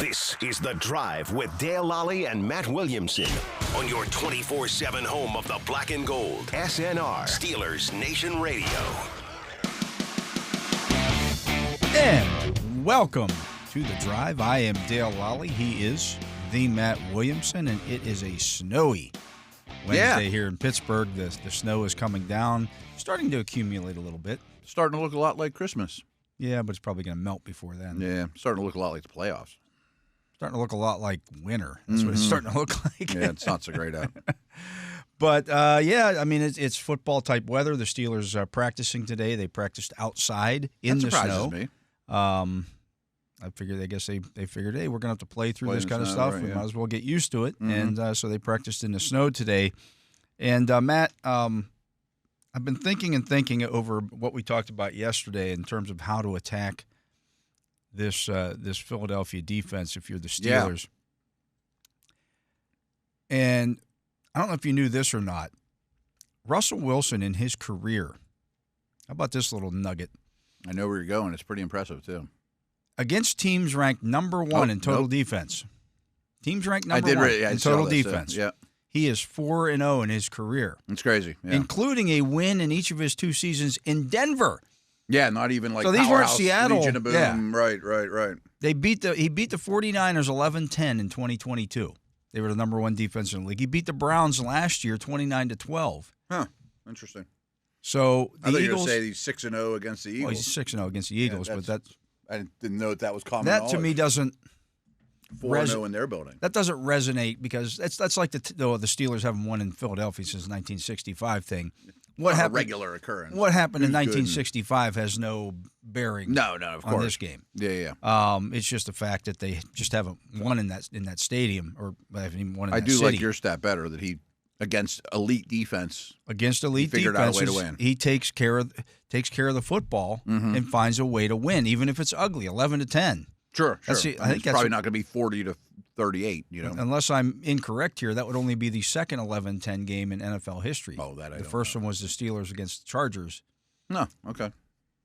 This is The Drive with Dale Lolley and Matt Williamson on your 24/7 home of the black and gold. SNR, Steelers Nation Radio. And welcome to The Drive. I am Dale Lolley. He is the Matt Williamson, and it is a snowy Wednesday here in Pittsburgh. The snow is coming down, starting to accumulate a little bit. Starting to look a lot like Christmas. Yeah, but it's probably going to melt before then. Yeah, starting to look a lot like the playoffs. Starting to look a lot like winter. That's what it's starting to look like. Yeah, it's not so great out. But, yeah, I mean, it's football-type weather. The Steelers are practicing today. They practiced outside in the snow. That surprises me. I guess they figured, hey, we're going to have to play through this kind of stuff. We might as well get used to it. And so they practiced in the snow today. And, Matt, I've been thinking over what we talked about yesterday in terms of how to attack this Philadelphia defense if you're the Steelers. Yeah. And I don't know if you knew this or not. Russell Wilson in his career, how about this little nugget? I know where you're going. It's pretty impressive, too. Against teams ranked number one in total defense. Teams ranked number one in total defense. Yeah. He is 4-0 in his career. It's crazy. Yeah. Including a win in each of his two seasons in Denver. Yeah, not even like so these weren't Seattle. Legion of Boom. Yeah. Right. He beat the 49ers 11-10 in 2022. They were the number one defense in the league. He beat the Browns last year 29-12. Huh. Interesting. So the I thought Eagles, you were going to say he's 6-0 against the Eagles. Well, he's 6-0 against the Eagles, but I didn't know that was common. That to me doesn't 4-0 in their building. That doesn't resonate because that's like the Steelers haven't won in Philadelphia since 1965 thing. What happened? A regular occurrence. What happened in 1965 has no bearing. Of course. On this game. Yeah. It's just the fact that they just haven't won in that stadium, or haven't even won in that city. I do like your stat better that he against elite defense. Against elite figured out a way to win. He takes care of the football and finds a way to win, even if it's ugly, 11-10. Sure. I think it's probably not going to be 40-38. Unless I'm incorrect here, that would only be the second 11-10 game in NFL history. Oh, that I The first one was the Steelers against the Chargers. No, okay.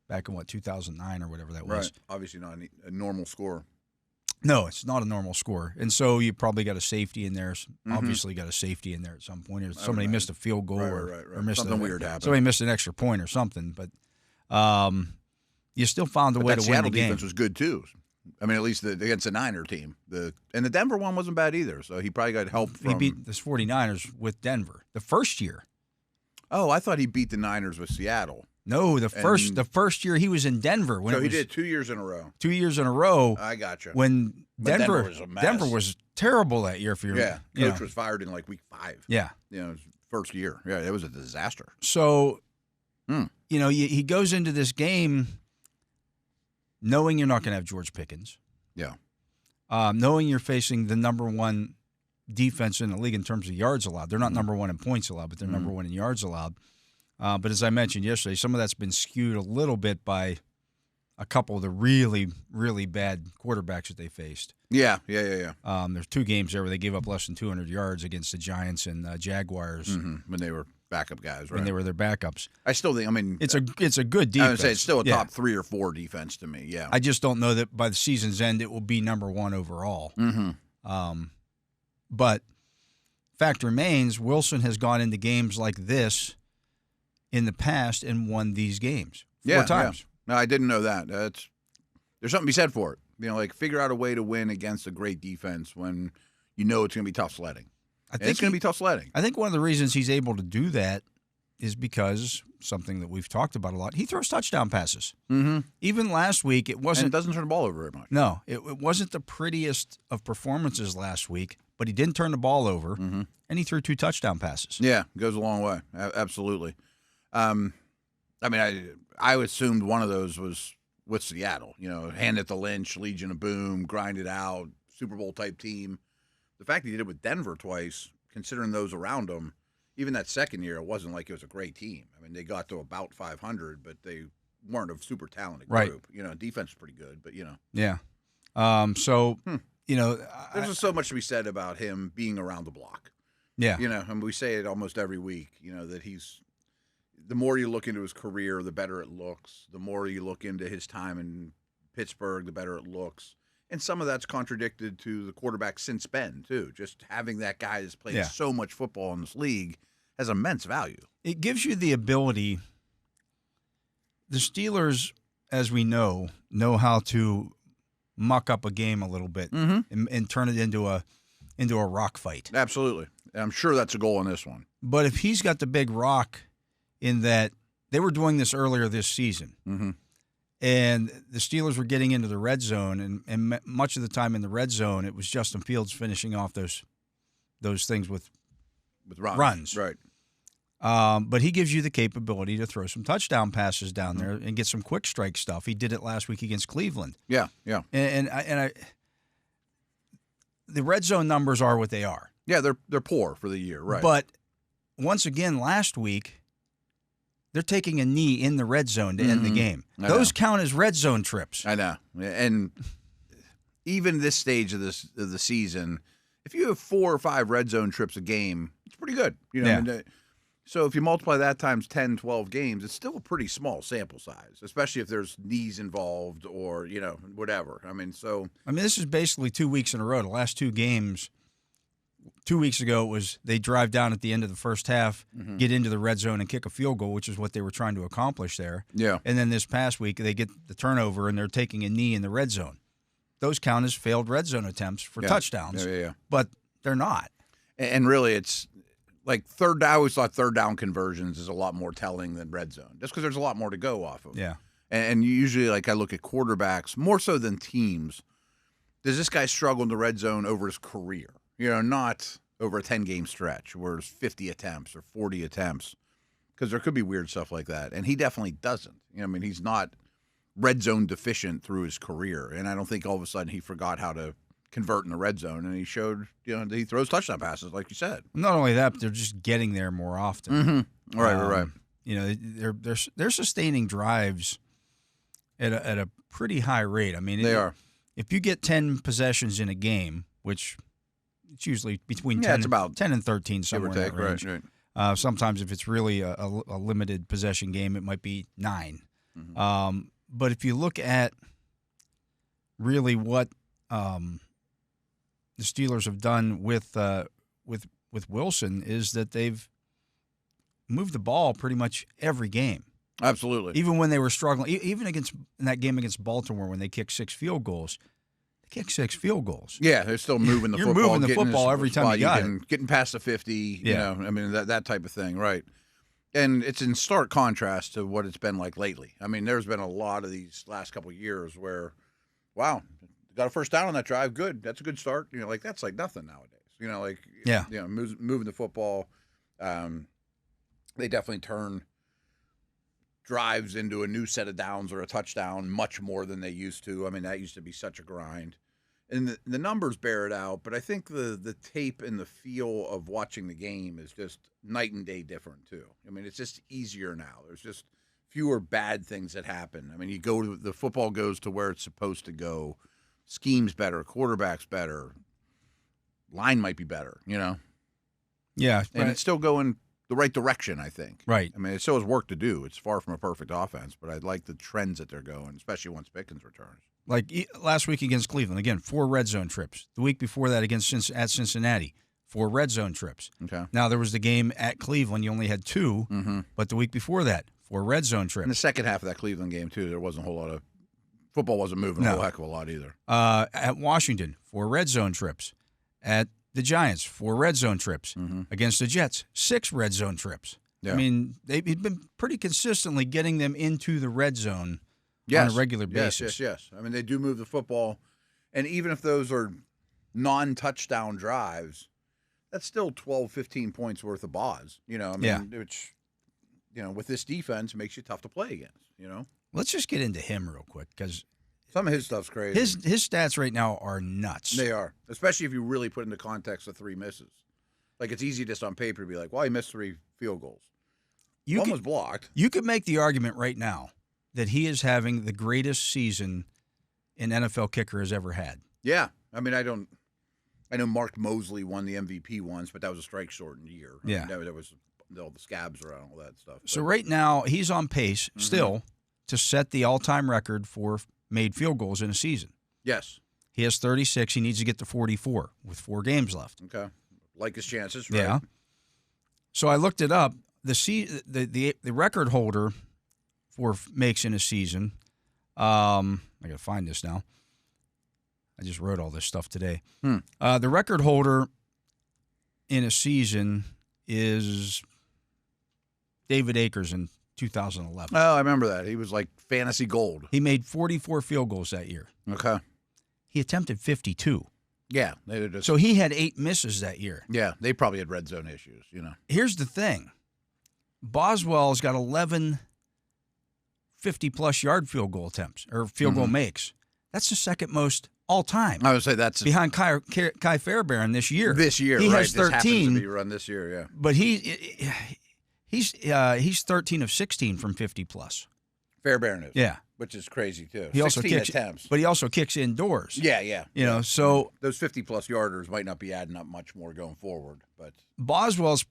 Back in 2009 or whatever that was. Right. Obviously not a normal score. No, it's not a normal score, and so you probably got a safety in there. Obviously, got a safety in there at some point, or somebody missed a field goal, or missed something weird happened. Somebody missed an extra point or something, but you still found a way to win the game. Seattle defense was good too. I mean, at least against the Niner team. And the Denver one wasn't bad either, so he probably got help from... He beat the 49ers with Denver the first year. Oh, I thought he beat the Niners with Seattle. No, the first year he was in Denver. He did 2 years in a row. 2 years in a row. I gotcha. When Denver was a mess. Denver was terrible that year. Coach was fired in like week 5. Yeah. His first year. Yeah, it was a disaster. So, he goes into this game knowing you're not going to have George Pickens. Yeah. Knowing you're facing the number one defense in the league in terms of yards allowed. They're not number one in points allowed, but they're number one in yards allowed. But as I mentioned yesterday, some of that's been skewed a little bit by a couple of the really, really bad quarterbacks that they faced. Yeah. There's 2 games there where they gave up less than 200 yards against the Giants and Jaguars. When they were backup guys, right? When they were their backups. I still think, it's a good defense. I would say it's still a top 3 or 4 defense to me, yeah. I just don't know that by the season's end it will be number one overall. But fact remains, Wilson has gone into games like this in the past and won these games 4 times. Yeah. No, I didn't know that. There's something to be said for it. Figure out a way to win against a great defense when you know it's going to be tough sledding. I think it's going to be tough sledding. I think one of the reasons he's able to do that is because something that we've talked about a lot. He throws touchdown passes. Even last week, it wasn't. And it doesn't turn the ball over very much. No, it wasn't the prettiest of performances last week, but he didn't turn the ball over, and he threw 2 touchdown passes. Yeah, it goes a long way. Absolutely. I assumed one of those was with Seattle. Hand it to Lynch, Legion of Boom, grind it out, Super Bowl type team. The fact he did it with Denver twice, considering those around him, even that second year, it wasn't like it was a great team. I mean, they got to about 500, but they weren't a super talented group. Defense is pretty good, but Yeah. There's just so much to be said about him being around the block. Yeah. And we say it almost every week, that he's the more you look into his career, the better it looks. The more you look into his time in Pittsburgh, the better it looks. And some of that's contradicted to the quarterback since Ben, too. Just having that guy that's played so much football in this league has immense value. It gives you the ability. The Steelers, as we know how to muck up a game a little bit and turn it into a rock fight. Absolutely. And I'm sure that's a goal in this one. But if he's got the big rock in that, they were doing this earlier this season. Mm-hmm. And the Steelers were getting into the red zone, and much of the time in the red zone, it was Justin Fields finishing off those things with runs. Right. But he gives you the capability to throw some touchdown passes down there and get some quick strike stuff. He did it last week against Cleveland. Yeah. And the red zone numbers are what they are. Yeah, they're poor for the year, right? But once again, last week, they're taking a knee in the red zone to end the game. Those count as red zone trips. I know. And even this stage of the season, if you have 4 or 5 red zone trips a game, it's pretty good. So if you multiply that times 10, 12 games, it's still a pretty small sample size, especially if there's knees involved or, whatever. This is basically 2 weeks in a row. The last 2 games, 2 weeks ago, it was they drive down at the end of the first half, get into the red zone and kick a field goal, which is what they were trying to accomplish there. Yeah. And then this past week, they get the turnover and they're taking a knee in the red zone. Those count as failed red zone attempts for touchdowns. Yeah. But they're not. And really, it's like I always thought third down conversions is a lot more telling than red zone, just because there's a lot more to go off of. Yeah. And usually, I look at quarterbacks more so than teams. Does this guy struggle in the red zone over his career? Not over a 10-game stretch where it's 50 attempts or 40 attempts, because there could be weird stuff like that. And he definitely doesn't. He's not red zone deficient through his career. And I don't think all of a sudden he forgot how to convert in the red zone, and he showed, that he throws touchdown passes, like you said. Not only that, but they're just getting there more often. Mm-hmm. Right. They're sustaining drives at a pretty high rate. They are. If you get 10 possessions in a game, which it's usually between 10 and 13, somewhere in that range. Right. Sometimes if it's really a limited possession game, it might be 9. Mm-hmm. But if you look at really what the Steelers have done with Wilson, is that they've moved the ball pretty much every game. Absolutely. Even when they were struggling, even in that game against Baltimore when they kicked 6 field goals. Kick 6 field goals. Yeah, they're still moving the You're football. You're moving the football every time you got it. Getting past the 50, that type of thing, right? And it's in stark contrast to what it's been like lately. There's been a lot of these last couple of years where, wow, got a first down on that drive, good. That's a good start. That's like nothing nowadays. Moving the football. They definitely turn drives into a new set of downs or a touchdown much more than they used to. That used to be such a grind. And the numbers bear it out, but I think the tape and the feel of watching the game is just night and day different, too. It's just easier now. There's just fewer bad things that happen. The football goes to where it's supposed to go. Scheme's better, quarterback's better, line might be better, Yeah. And it's still going the right direction, I think. Right. It still has work to do. It's far from a perfect offense, but I like the trends that they're going, especially once Pickens returns. Like last week against Cleveland, again, 4 red zone trips. The week before that at Cincinnati, 4 red zone trips. Okay. Now, there was the game at Cleveland. You only had 2, but the week before that, 4 red zone trips. In the second half of that Cleveland game, too, there wasn't a whole lot of – football wasn't moving a whole heck of a lot either. At Washington, 4 red zone trips. At the Giants, 4 red zone trips. Against the Jets, 6 red zone trips. Yeah. They've been pretty consistently getting them into the red zone on a regular basis. Yes. They do move the football. And even if those are non-touchdown drives, that's still 12, 15 points worth of bars. Which, with this defense, makes you tough to play against, Let's just get into him real quick, because some of his stuff's crazy. His stats right now are nuts. They are, especially if you really put into context the 3 misses. Like, it's easy just on paper to be like, well, he missed 3 field goals. One was blocked. You could make the argument right now that he is having the greatest season an NFL kicker has ever had. Yeah. I know Mark Mosley won the MVP once, but that was a strike-shortened year. There was all the scabs around, all that stuff. So right now, he's on pace still to set the all-time record for made field goals in a season. Yes. He has 36. He needs to get to 44 with 4 games left. Okay. Like his chances, right? Yeah. So I looked it up. The record holder for makes in a season, I got to find this now. I just wrote all this stuff today. The record holder in a season is David Akers in 2011. Oh, I remember that. He was like fantasy gold. He made 44 field goals that year. Okay. He attempted 52. Yeah. So he had 8 misses that year. Yeah, they probably had red zone issues, Here's the thing. Boswell's got 11 50-plus yard field goal attempts or field goal makes. That's the second most all time. I would say that's behind Kai Fairbairn this year. This year, he right? has 13. This happens to be run this year, yeah. But he's 13 of 16 from 50-plus. Fairbairn is. Yeah. Which is crazy, too. He also 16 kicks, attempts. but he also kicks indoors. Yeah. So those 50-plus yarders might not be adding up much more going forward. But Boswell's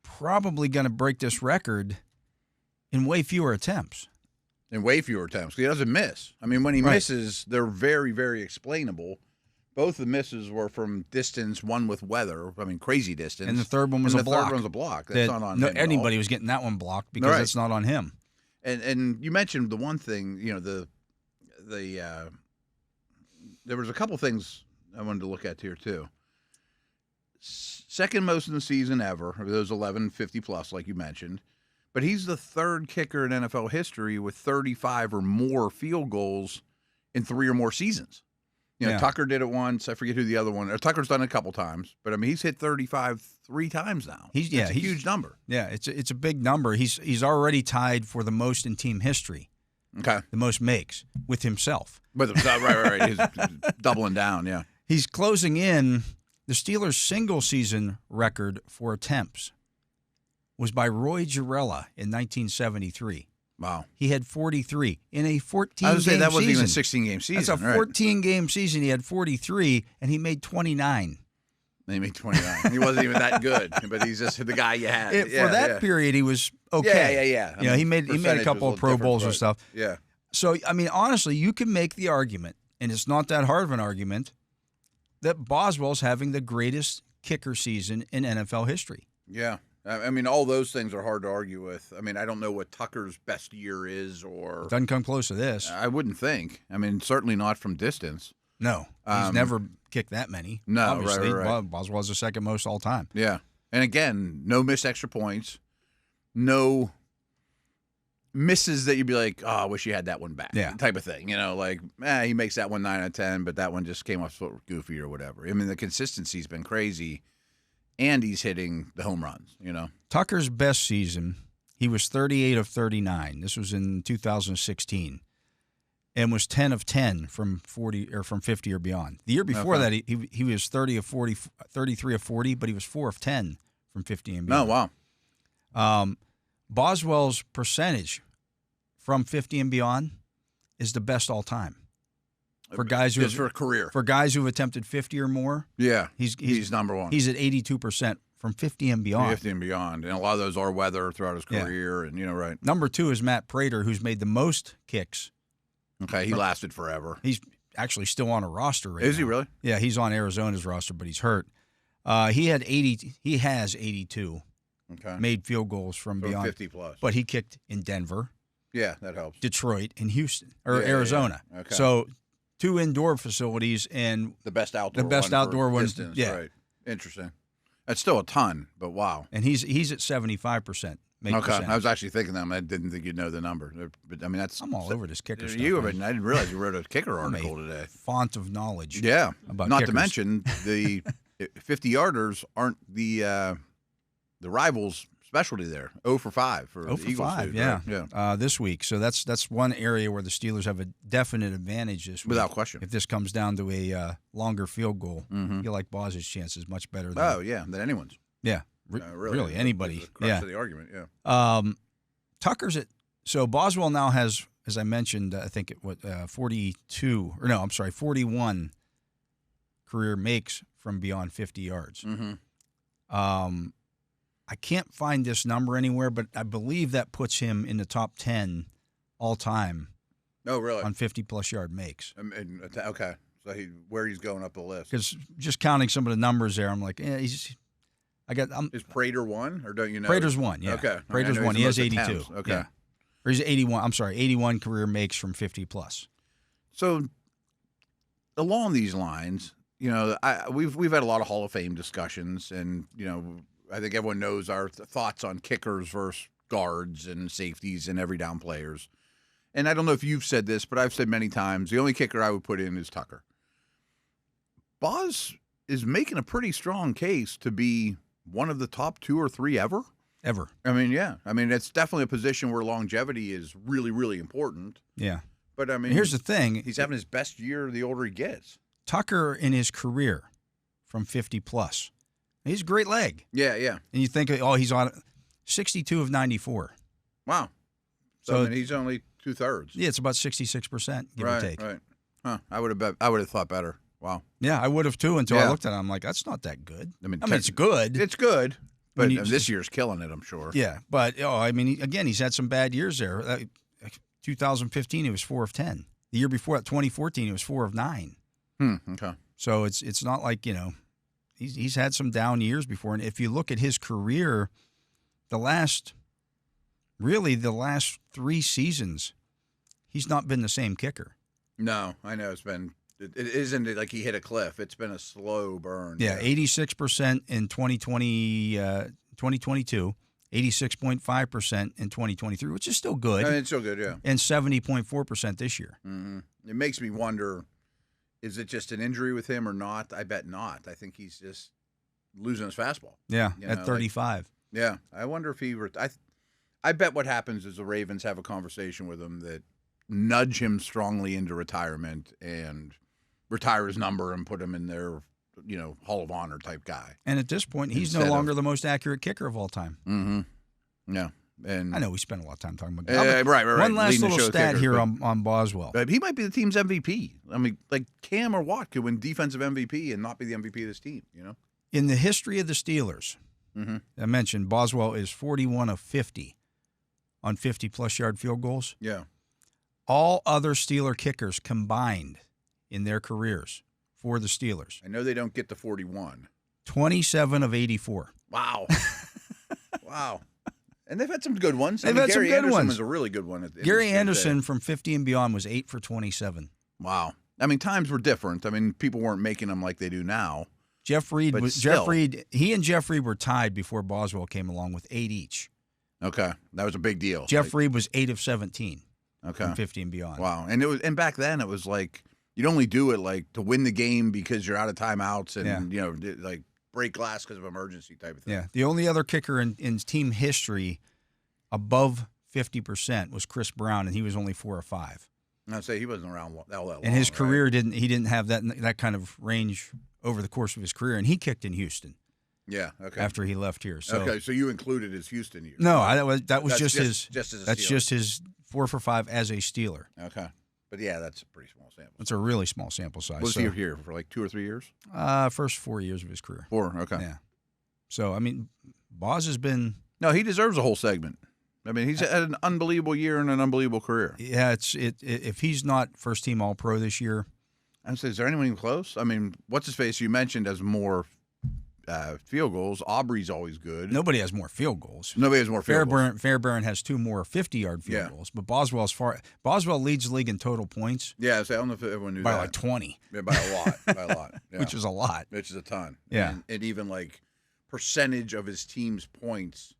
probably going to break this record in way fewer attempts. In way fewer attempts. He doesn't miss. I mean, when he misses, they're very, very explainable. Both the misses were from distance, one with weather. I mean, crazy distance. And the third one was a block. The third one's a block. That's not on him. Anybody was getting that one blocked because it's not on him. And you mentioned the one thing, there was a couple things I wanted to look at here too. Second most in the season ever, those 11 50-plus, like you mentioned. But he's the third kicker in NFL history with 35 or more field goals in 3 or more seasons. Tucker did it once. I forget who the other one. Tucker's done it a couple times, but I mean he's hit 35 3 times now. It's a huge number. Yeah, it's a big number. He's already tied for the most in team history. Okay, the most makes with himself. With himself, right. He's doubling down. Yeah, he's closing in. The Steelers' single season record for attempts was by Roy Girella in 1973. Wow. He had 43 in a 14-game season. I would say that wasn't even a 16-game season. That's a 14-game season. He had 43, and he made 29. He made 29. He wasn't even that good, but he's just the guy you had. For that period, he was okay. Yeah. He made a couple of Pro Bowls and stuff. Yeah. So, I mean, honestly, you can make the argument, and it's not that hard of an argument, that Boswell's having the greatest kicker season in NFL history. Yeah. I mean, all those things are hard to argue with. I mean, I don't know what Tucker's best year is or... It doesn't come close to this. I wouldn't think. I mean, certainly not from distance. No. He's never kicked that many. No, obviously. right. Boswell's the second most all time. Yeah. And again, no missed extra points. No misses that you'd be like, oh, I wish you had that one back. Yeah. Type of thing. He makes that one 9 out of 10, but that one just came off goofy or whatever. I mean, the consistency's been crazy. And he's hitting the home runs, Tucker's best season, he was 38 of 39. This was in 2016, and was 10 of 10 from 40 or from 50 or beyond. The year before that, he was 33 of 40, but he was 4 of 10 from 50 and beyond. Oh wow! Boswell's percentage from 50 and beyond is the best all time. For guys who for a career. For guys who've attempted 50 or more. Yeah. He's number one. He's at 82% from 50 and beyond. 50 and beyond. And a lot of those are weather throughout his career and right. Number 2 is Matt Prater, who's made the most kicks. Okay, he lasted forever. He's actually still on a roster right now. Is he really? Yeah, he's on Arizona's roster, but he's hurt. He has 82 made field goals from beyond 50 plus. But he kicked in Denver. Yeah, that helps. Detroit and Houston or Arizona. Yeah. Okay. So 2 indoor facilities and the best outdoor one distance, right. Interesting. That's still a ton, but wow. And he's at 75%. Okay, percentage. I was actually thinking that. I didn't think you'd know the number, but I mean I'm all over this kicker stuff. I didn't realize you wrote a kicker article today. Font of knowledge. Yeah, about not kickers. To mention the 50-yarders aren't the rivals' specialty there. 0 for 5 for the Eagles. 5, yeah. Right? Yeah. This week. So that's one area where the Steelers have a definite advantage this week. Without question. If this comes down to a longer field goal, I feel like Boz's chances much better than than anyone's. Yeah. Really anybody. The crux of the argument, Tucker's at so Boswell now has, as I mentioned, I think 41 career makes from beyond 50 yards. Mm-hmm. I can't find this number anywhere, but I believe that puts him in the top 10 all time. Oh, really? On 50-plus yard makes. Okay. So where he's going up the list. Because just counting some of the numbers there, I'm like, is Prater 1, or don't you know? Prater's 1, yeah. Okay. Prater's 1. He has 82. Attempts. Okay. Yeah. Or he's 81. I'm sorry, 81 career makes from 50+. So along these lines, we've had a lot of Hall of Fame discussions, and I think everyone knows our thoughts on kickers versus guards and safeties and every down players. And I don't know if you've said this, but I've said many times, the only kicker I would put in is Tucker. Boz is making a pretty strong case to be one of the top 2 or 3 ever. Ever. I mean, yeah. I mean, it's definitely a position where longevity is really, really important. Yeah. But, I mean, here's the thing. He's having his best year the older he gets. Tucker in his career from 50+. He's a great leg. Yeah, yeah. And you think, he's on 62 of 94. Wow. So I mean, he's only 2/3. Yeah, it's about 66%, give or take. Right. Huh. I would have thought better. Wow. Yeah, I would have too until I looked at it. I'm like, that's not that good. I mean it's good. It's good. But this year's killing it, I'm sure. Yeah, but I mean, again, he's had some bad years there. 2015, he was 4 of 10. The year before that, 2014, he was 4 of 9. Okay. So it's not like he's had some down years before. And if you look at his career, the last 3 seasons, he's not been the same kicker. No, I know it isn't like he hit a cliff. It's been a slow burn. Yeah, 86% in 2022, 86.5% in 2023, which is still good. I mean, it's still good, yeah. And 70.4% this year. Mm-hmm. It makes me wonder, is it just an injury with him or not? I bet not. I think he's just losing his fastball. Yeah, at 35. Yeah, I wonder if I bet what happens is the Ravens have a conversation with him that nudge him strongly into retirement and retire his number and put him in their, Hall of Honor type guy. And at this point, he's no longer the most accurate kicker of all time. Mm-hmm. Yeah. And I know we spent a lot of time talking about that. Right. One last little stat here on Boswell. But he might be the team's MVP. I mean, like Cam or Watt could win defensive MVP and not be the MVP of this team, In the history of the Steelers, I mentioned Boswell is 41 of 50 on 50-plus yard field goals. Yeah. All other Steeler kickers combined in their careers for the Steelers. I know they don't get to 41. 27 of 84. Wow. Wow. And they've had some good ones. They've had some good Anderson ones. Was a really good one. Gary Anderson from 50 and beyond was 8 for 27. Wow. I mean, times were different. I mean, people weren't making them like they do now. Jeff Reed he and Jeff Reed were tied before Boswell came along with 8 each. Okay. That was a big deal. Jeff Reed was 8 of 17. Okay. From 50 and beyond. Wow. And back then it was like you'd only do it like to win the game because you're out of timeouts and like break glass because of emergency type of thing. Yeah. The only other kicker in team history above 50% was Chris Brown, and he was only 4 or 5. I'd say he wasn't around that long. And his career didn't have that kind of range over the course of his career, and he kicked in Houston. Yeah. Okay. After he left here. So, okay. So you included his Houston years. No, that was just his. Just as a that's Steeler. Just his 4 for 5 as a Steeler. Okay. But yeah, that's a pretty small sample. It's a really small sample size. Was he here for like 2 or 3 years? First 4 years of his career. 4. Okay. Yeah. So I mean, Boz has been. No, he deserves a whole segment. I mean, he's had an unbelievable year and an unbelievable career. Yeah, if he's not first team All Pro this year, I'm saying, is there anyone even close? I mean, what's his face? You mentioned as more field goals. Aubrey's always good. Nobody has more field goals. Nobody has more field goals. Fairbairn has 2 more 50-yard field goals, but Boswell leads the league in total points. Yeah, so I don't know if everyone knew that. By like 20. Yeah, by a lot. Yeah. Which is a lot. Which is a ton. Yeah. And even like percentage of his team's points,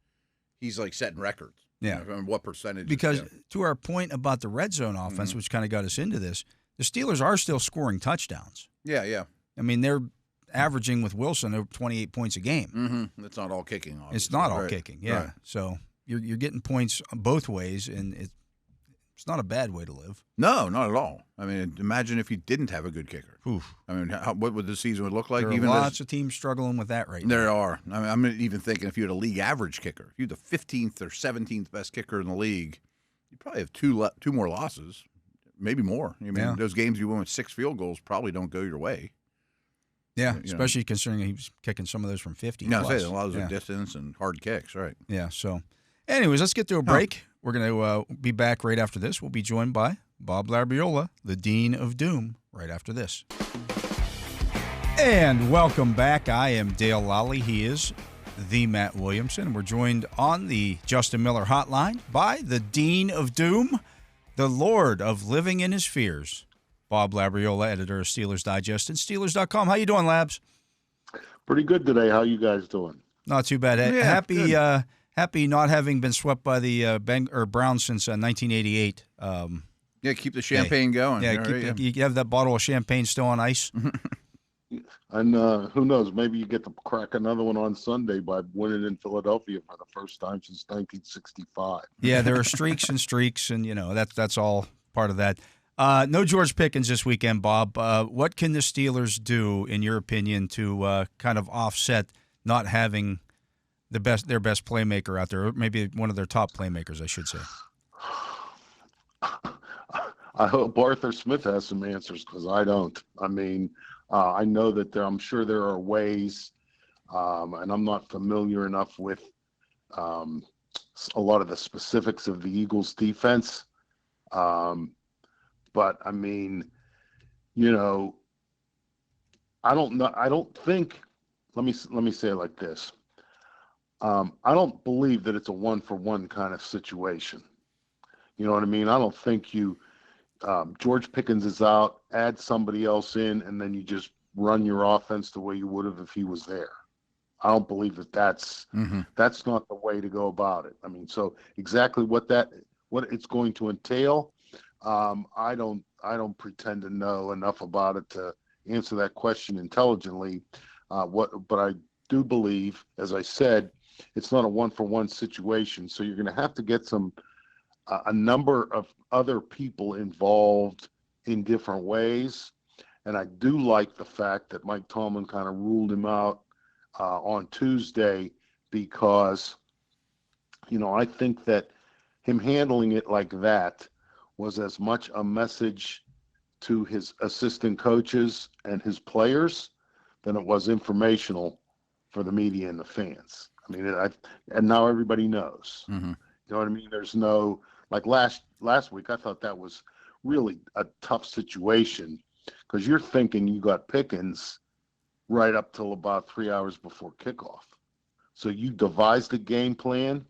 he's like setting records. Yeah. I mean, what percentage? Because to our point about the red zone offense, which kind of got us into this, the Steelers are still scoring touchdowns. Yeah, yeah. I mean, they're averaging with Wilson over 28 points a game. Mm-hmm. It's not all kicking, obviously. It's not all kicking, yeah. Right. So you're getting points both ways, and it's not a bad way to live. No, not at all. I mean, imagine if you didn't have a good kicker. Oof. I mean, what would the season look like? There are lots of teams struggling with that right now. There are. I mean, I'm even thinking if you had a league average kicker, if you had the 15th or 17th best kicker in the league, you probably have two more losses, maybe more. I mean, those games you win with 6 field goals probably don't go your way. Yeah, especially considering he was kicking some of those from 50. No, a lot of those are distance and hard kicks, right? Yeah, so anyways, let's get to a break. We're going to be back right after this. We'll be joined by Bob Labriola, the Dean of Doom, right after this. And welcome back. I am Dale Lolley. He is the Matt Williamson. We're joined on the Justin Miller hotline by the Dean of Doom, the Lord of Living in His Fears, Bob Labriola, editor of Steelers Digest and Steelers.com. How you doing, Labs? Pretty good today. How you guys doing? Not too bad. Yeah, happy not having been swept by the Browns since 1988. Yeah, keep the champagne going. Yeah, you have that bottle of champagne still on ice. And who knows? Maybe you get to crack another one on Sunday by winning in Philadelphia for the first time since 1965. Yeah, there are streaks, and that's all part of that. No George Pickens this weekend, Bob. What can the Steelers do, in your opinion, to kind of offset not having their best playmaker out there, or maybe one of their top playmakers, I should say? I hope Arthur Smith has some answers, because I don't. I mean, I know that I'm sure there are ways, and I'm not familiar enough with a lot of the specifics of the Eagles' defense. But I mean, I don't know. I don't think. Let me say it like this. I don't believe that it's a 1-for-1 kind of situation. You know what I mean? I don't think George Pickens is out, add somebody else in, and then you just run your offense the way you would have if he was there. I don't believe that's not the way to go about it. I mean, so exactly what it's going to entail, I don't pretend to know enough about it to answer that question intelligently. But I do believe, as I said, it's not a 1-for-1 situation. So you're going to have to get a number of other people involved in different ways. And I do like the fact that Mike Tomlin kind of ruled him out on Tuesday, because, I think that him handling it like that was as much a message to his assistant coaches and his players than it was informational for the media and the fans. I mean, and now everybody knows. Mm-hmm. You know what I mean? There's no, like last week, I thought that was really a tough situation, because you're thinking you got Pickens right up till about 3 hours before kickoff. So you devised a game plan,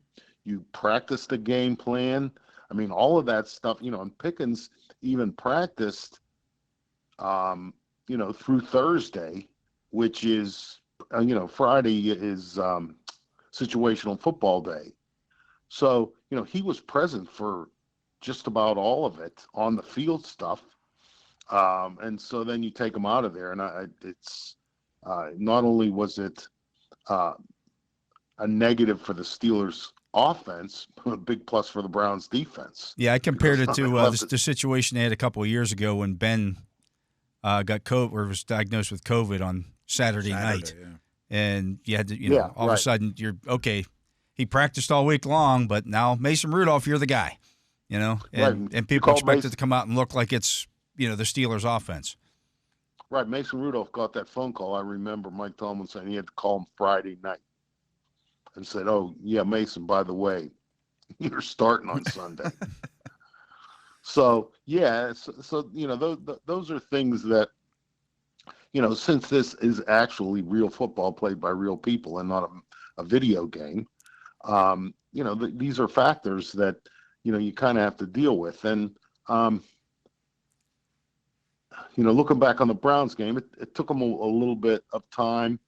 you practiced a game plan. I mean, all of that stuff, and Pickens even practiced, through Thursday, which is, Friday is situational football day. So, he was present for just about all of it on the field stuff. And so then you take him out of there, and it's not only was it a negative for the Steelers offense, but a big plus for the Browns defense. Yeah, I compared it to the situation they had a couple of years ago when Ben got COVID, or was diagnosed with COVID on Saturday night. Yeah. And you had to, all of a sudden you're okay. He practiced all week long, but now Mason Rudolph, you're the guy, and people expect it to come out and look like it's, the Steelers offense. Right. Mason Rudolph got that phone call. I remember Mike Tomlin saying he had to call him Friday night and said, "Oh yeah, Mason, by the way, you're starting on Sunday." So yeah, those are things that, since this is actually real football played by real people and not a video game, these are factors that, you kind of have to deal with. And, looking back on the Browns game, it took them a little bit of time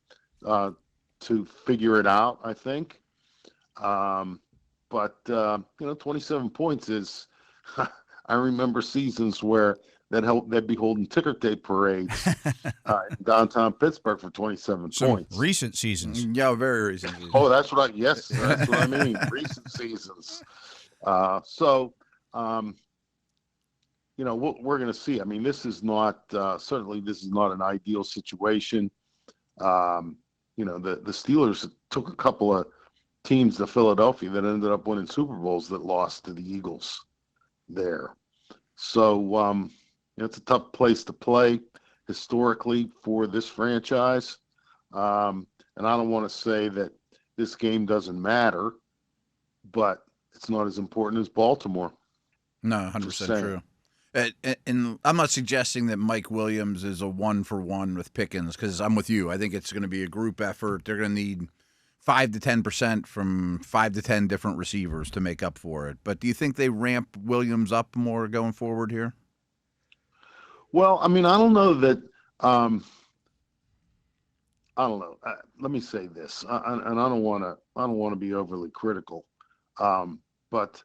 to figure it out, I think. But 27 points is, I remember seasons where they'd be holding ticker tape parades in downtown Pittsburgh for 27 points. Recent seasons. Yeah, very recent seasons. Oh, that's what I mean. Recent seasons. So, what we're going to see. I mean, this is not, certainly this is not an ideal situation. The Steelers took a couple of teams to Philadelphia that ended up winning Super Bowls that lost to the Eagles there. So, it's a tough place to play historically for this franchise. And I don't want to say that this game doesn't matter, but it's not as important as Baltimore. No, 100% true. And I'm not suggesting that Mike Williams is a 1-for-1 with Pickens, because I'm with you. I think it's going to be a group effort. They're going to need 5 to 10% from 5 to 10 different receivers to make up for it. But do you think they ramp Williams up more going forward here? Well, I mean, I don't know that. I don't know. Let me say this, and I don't want to be overly critical, but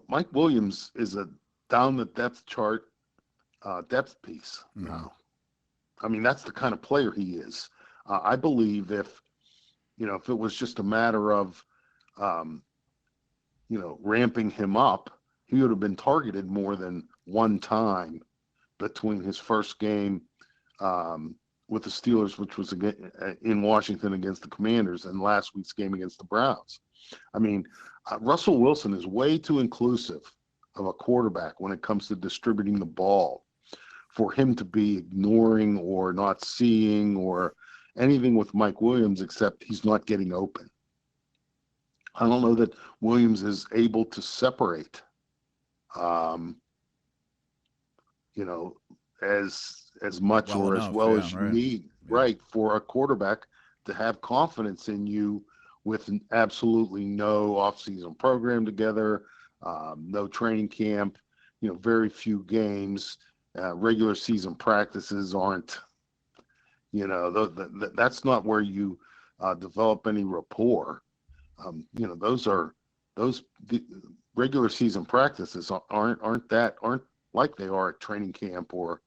Mike Williams is a down the depth chart depth piece now. I mean, that's the kind of player he is. I believe if it was just a matter of ramping him up, he would have been targeted more than one time between his first game with the Steelers, which was in Washington against the Commanders, and last week's game against the Browns. I mean, Russell Wilson is way too inclusive of a quarterback when it comes to distributing the ball for him to be ignoring or not seeing or anything with Mike Williams, except he's not getting open. I don't know that Williams is able to separate, as much or as well as you need, right, for a quarterback to have confidence in you with absolutely no off-season program together, no training camp, very few games, regular season practices aren't, that's not where you develop any rapport. Those regular season practices aren't like they are at training camp or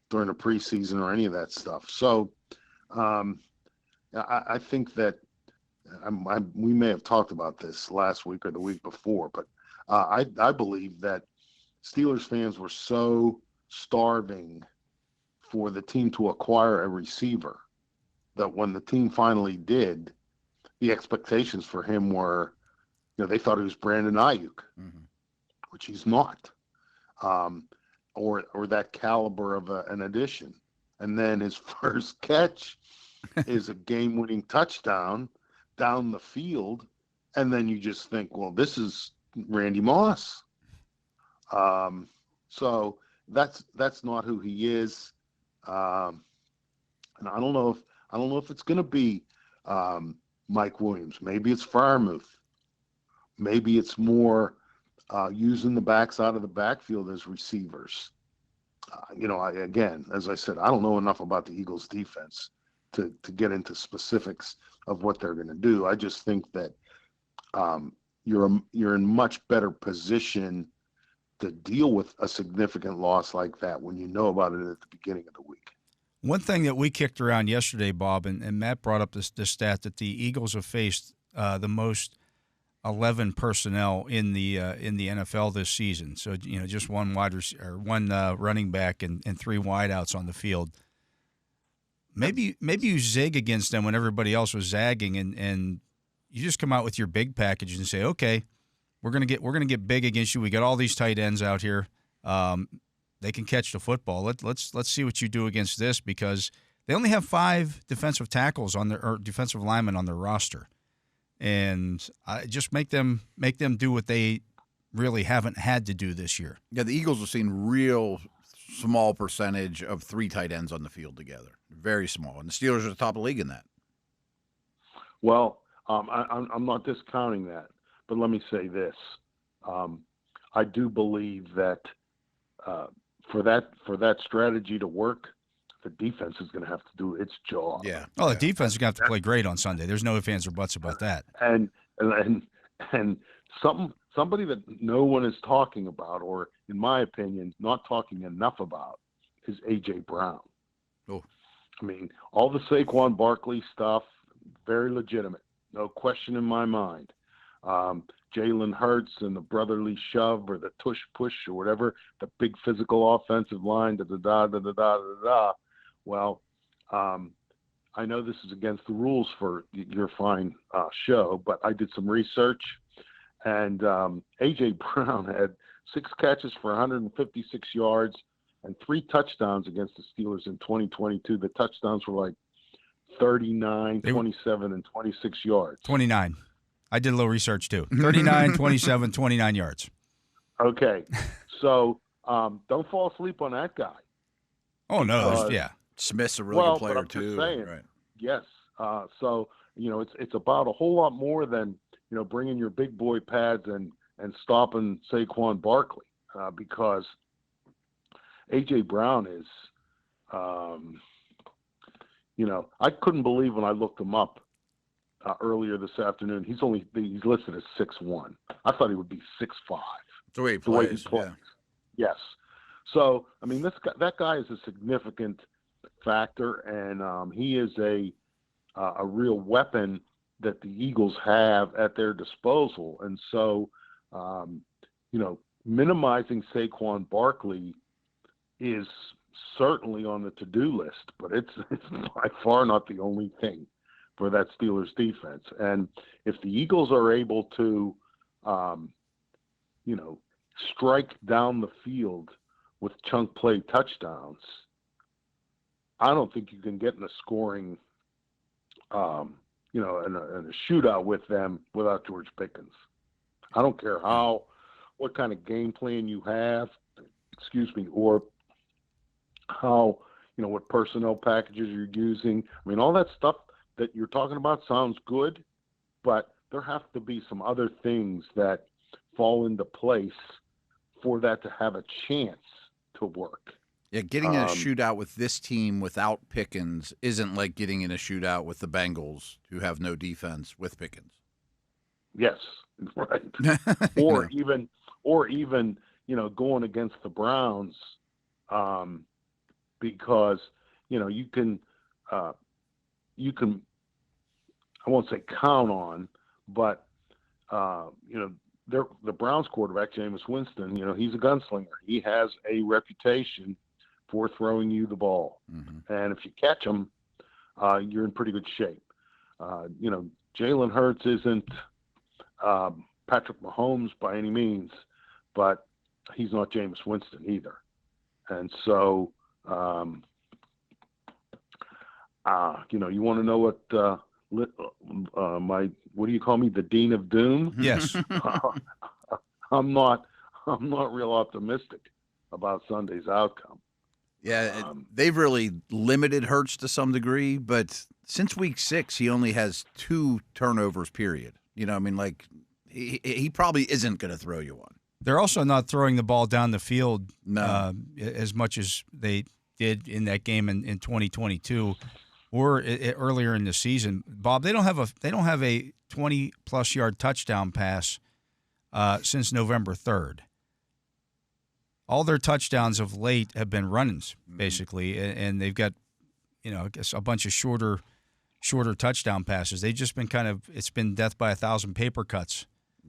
during the preseason or any of that stuff. So I think that we may have talked about this last week or the week before, but I believe that Steelers fans were so starving for the team to acquire a receiver that when the team finally did, the expectations for him were, they thought he was Brandon Ayuk, which he's not, or that caliber of an addition. And then his first catch is a game-winning touchdown down the field, and then you just think, well, this is Randy Moss. So that's not who he is, and I don't know if it's going to be Mike Williams. Maybe it's Freiermuth. Maybe it's more using the backside of the backfield as receivers. Again, as I said, I don't know enough about the Eagles' defense to get into specifics of what they're going to do. I just think that you're in much better position to deal with a significant loss like that when you know about it at the beginning of the week. One thing that we kicked around yesterday, Bob, and Matt brought up this stat that the Eagles have faced the most 11 personnel in the NFL this season. So just one running back and 3 wideouts on the field. Maybe you zig against them when everybody else was zagging, and you just come out with your big package and say, okay, we're gonna get big against you. We got all these tight ends out here. They can catch the football. Let's see what you do against this, because they only have 5 defensive tackles or defensive linemen on their roster, and just make them do what they really haven't had to do this year. Yeah, the Eagles have seen real small percentage of 3 tight ends on the field together, very small, and the Steelers are the top of the league in that. Well, I'm not discounting that, but let me say this: I do believe that. For that strategy to work, the defense is going to have to do its job. Yeah. Oh, the defense is going to have to play great on Sunday. There's no ifs, ands, or buts about that. And somebody that no one is talking about, or in my opinion, not talking enough about, is A.J. Brown. Oh. I mean, all the Saquon Barkley stuff, very legitimate, no question in my mind. Jalen Hurts and the brotherly shove or the tush push or whatever, the big physical offensive line, da-da-da-da-da-da-da. Well, I know this is against the rules for your fine show, but I did some research, and A.J. Brown had 6 catches for 156 yards and 3 touchdowns against the Steelers in 2022. The touchdowns were like 39, 27, and 26 yards. 29. I did a little research too. 39, 27, 29 yards. Okay. So don't fall asleep on that guy. Oh no, yeah. Smith's a really good player but I'm too. Just saying, right. Yes. So it's about a whole lot more than bringing your big boy pads and stopping Saquon Barkley because A.J. Brown is, I couldn't believe when I looked him up earlier this afternoon. He's listed as 6'1". I thought he would be 6'5". The way he plays. Yeah. Yes. So that guy is a significant factor, and he is a real weapon that the Eagles have at their disposal. And so, minimizing Saquon Barkley is certainly on the to-do list, but it's by far not the only thing for that Steelers defense. And if the Eagles are able to, strike down the field with chunk play touchdowns, I don't think you can get in a scoring, in a shootout with them without George Pickens. I don't care what kind of game plan you have, or how, what personnel packages you're using. All that stuff that you're talking about sounds good, but there have to be some other things that fall into place for that to have a chance to work. Yeah, getting in a shootout with this team without Pickens isn't like getting in a shootout with the Bengals, who have no defense, with Pickens. Yes, right. Or even going against the Browns, because you can I won't say count on, but the Browns quarterback, Jameis Winston, he's a gunslinger. He has a reputation for throwing you the ball. Mm-hmm. And if you catch him, you're in pretty good shape. Jalen Hurts isn't Patrick Mahomes by any means, but he's not Jameis Winston either. And so, you want to know what do you call me? The Dean of Doom? Yes. I'm not real optimistic about Sunday's outcome. Yeah, they've really limited Hurts to some degree, but since week 6, he only has 2 turnovers, period. He probably isn't going to throw you one. They're also not throwing the ball down the field as much as they did in that game in 2022 or earlier in the season. Bob, they don't have a 20-plus yard touchdown pass since November 3rd. All their touchdowns of late have been run-ins, basically, and they've got, I guess a bunch of shorter touchdown passes. They've just been it's been death by 1,000 paper cuts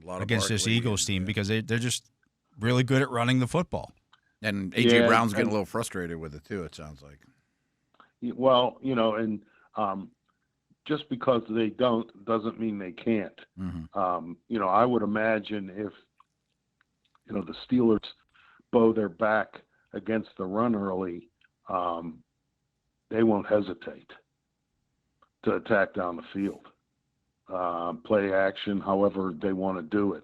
against this Eagles team because they're just really good at running the football. And A.J. Brown's getting a little frustrated with it, too, it sounds like. Well, and just because they don't doesn't mean they can't. Mm-hmm. I would imagine if, the Steelers bow their back against the run early, they won't hesitate to attack down the field, play action, however they want to do it.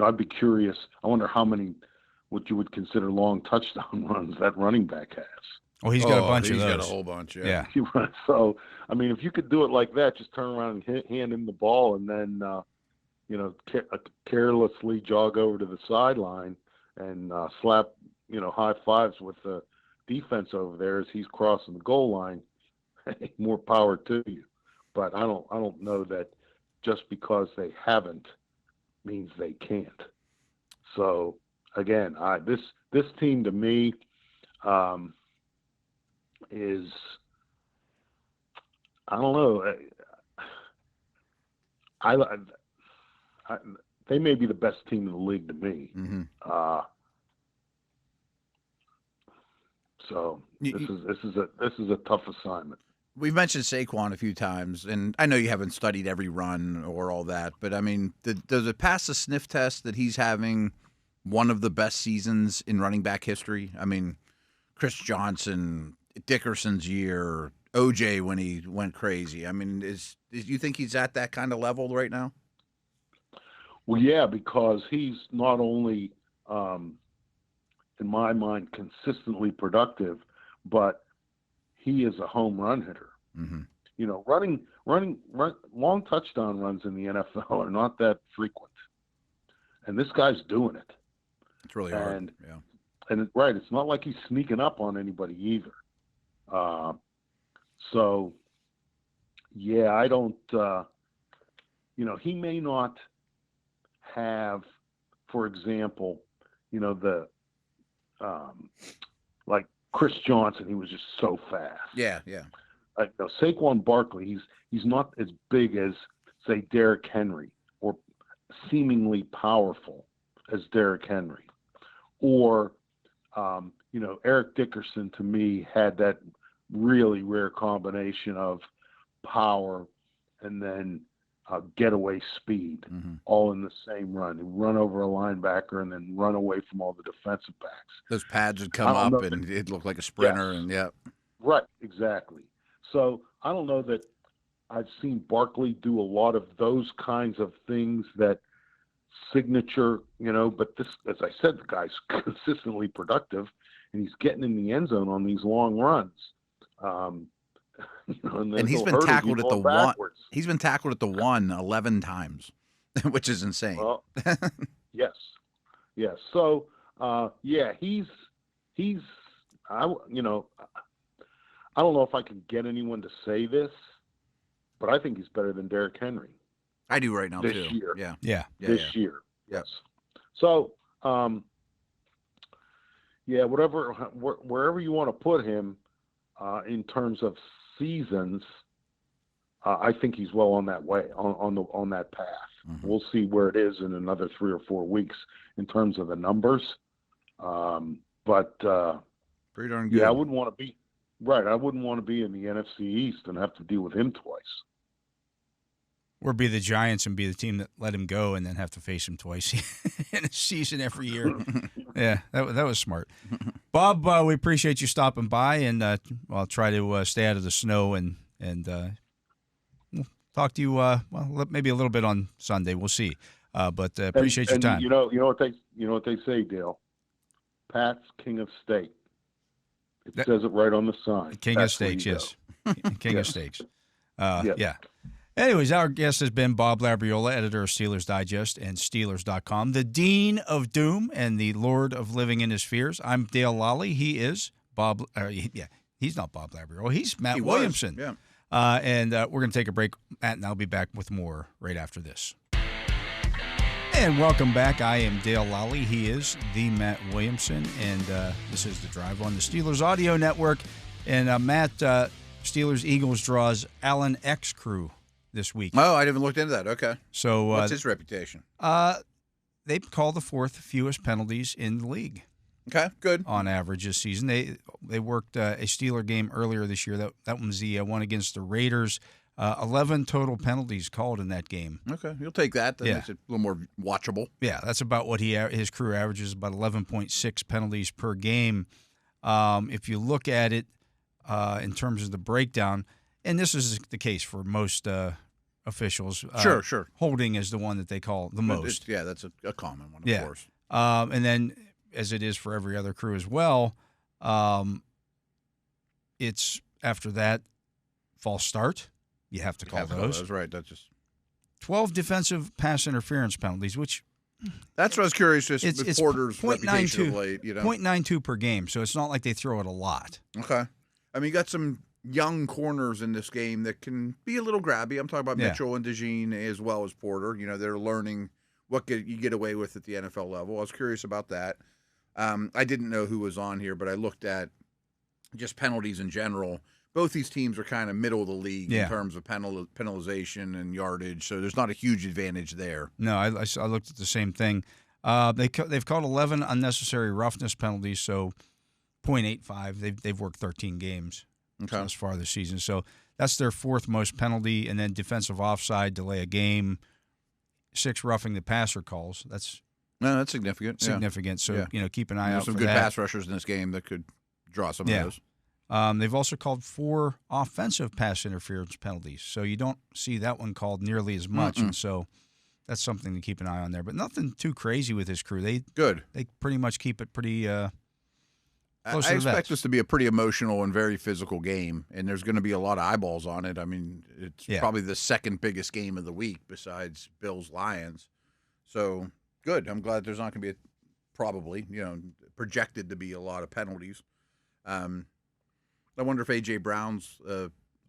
I'd be curious. I wonder how many what you would consider long touchdown runs that running back has. Oh, he's got a bunch of those. He's got a whole bunch, yeah. So, if you could do it like that, just turn around and hand him the ball and then, carelessly jog over to the sideline and slap, high fives with the defense over there as he's crossing the goal line, more power to you. But I don't know that just because they haven't means they can't. So again, this team to me is, I don't know. They may be the best team in the league to me. Mm-hmm. So this is a tough assignment. We've mentioned Saquon a few times, and I know you haven't studied every run or all that, but does it pass the sniff test that he's having one of the best seasons in running back history? Chris Johnson, Dickerson's year, OJ when he went crazy. Is you think he's at that kind of level right now? Well, yeah, because he's not only in my mind, consistently productive, but he is a home run hitter. Mm-hmm. You know, running long touchdown runs in the NFL are not that frequent, and this guy's doing it. It's really hard. Yeah. And right, it's not like he's sneaking up on anybody either. So, yeah, I don't. He may not have, for example, the like Chris Johnson. He was just so fast. Yeah. Saquon Barkley. He's not as big as, say, Derrick Henry, or seemingly powerful as Derrick Henry, or Eric Dickerson, to me, had that really rare combination of power and then getaway speed, all in the same run. He'd run over a linebacker and then run away from all the defensive backs. Those pads would come up and it looked like a sprinter. Yes. And yeah. Right, exactly. So I don't know that I've seen Barkley do a lot of those kinds of things, that signature, but this, as I said, the guy's consistently productive, and he's getting in the end zone on these long runs. And he's been tackled at the one. He's been tackled at the 11 times, which is insane. Well, yes. So, he's. I don't know if I can get anyone to say this, but I think he's better than Derrick Henry. I do right now this too. Year. Yeah. This year, yes. So, wherever you want to put him in terms of seasons, I think he's well on that way, on that path. Mm-hmm. We'll see where it is in another 3 or 4 weeks in terms of the numbers. But pretty darn good. Yeah, I wouldn't want to be in the NFC East and have to deal with him twice. Or be the Giants and be the team that let him go and then have to face him twice in a season every year. Yeah, that was smart. Bob, we appreciate you stopping by, and I'll try to stay out of the snow and we'll talk to you maybe a little bit on Sunday. We'll see. But appreciate your time. You know what they say, Dale. Pat's King of Steak. It says it right on the sign. King of Steaks, yes. King of Steaks. Yeah. Anyways, our guest has been Bob Labriola, editor of Steelers Digest and Steelers.com, the Dean of Doom and the Lord of Living in His Fears. I'm Dale Lolley. He is Bob. He's not Bob Labriola. He's Matt Williamson. Yeah. And we're going to take a break. Matt and I'll be back with more right after this. And welcome back. I am Dale Lolley. He is the Matt Williamson, and this is The Drive on the Steelers Audio Network. And Matt, Steelers-Eagles draws Allen X Crew this week. Oh, I didn't even look into that. Okay. So what's his reputation? They call the fourth fewest penalties in the league. Okay, good. On average this season. They worked a Steeler game earlier this year. That one was the one against the Raiders. 11 total penalties called in that game. Okay, you'll take that. That makes it a little more watchable. Yeah, that's about what his crew averages, about 11.6 penalties per game. If you look at it in terms of the breakdown, and this is the case for most officials. Sure. Holding is the one that they call the most. That's a common one, of course. And then, as it is for every other crew as well, it's after that false start. You have to call those. That's right. That's just 12 defensive pass interference penalties, which that's what I was curious. It's Porter's reputation of late, 0.92 per game, so it's not like they throw it a lot. Okay, I mean, you got some young corners in this game that can be a little grabby. I'm talking about Mitchell and DeJean as well as Porter. They're learning what you get away with at the NFL level. I was curious about that. I didn't know who was on here, but I looked at just penalties in general. Both these teams are kind of middle of the league in terms of penalization and yardage, so there's not a huge advantage there. No, I looked at the same thing. They've called 11 unnecessary roughness penalties, so 0.85. They've worked 13 games thus far this season, so that's their fourth most penalty. And then defensive offside, delay a game, 6 roughing the passer calls. That's significant. So keep an eye out for that. There's some good pass rushers in this game that could draw some of those. They've also called 4 offensive pass interference penalties, so you don't see that one called nearly as much, and so that's something to keep an eye on there. But nothing too crazy with his crew. They pretty much keep it pretty I expect this to be a pretty emotional and very physical game, and there's going to be a lot of eyeballs on it. I mean, it's probably the second biggest game of the week besides Bills-Lions. So, good. I'm glad there's not going to be probably, projected to be a lot of penalties. I wonder if A.J. Brown's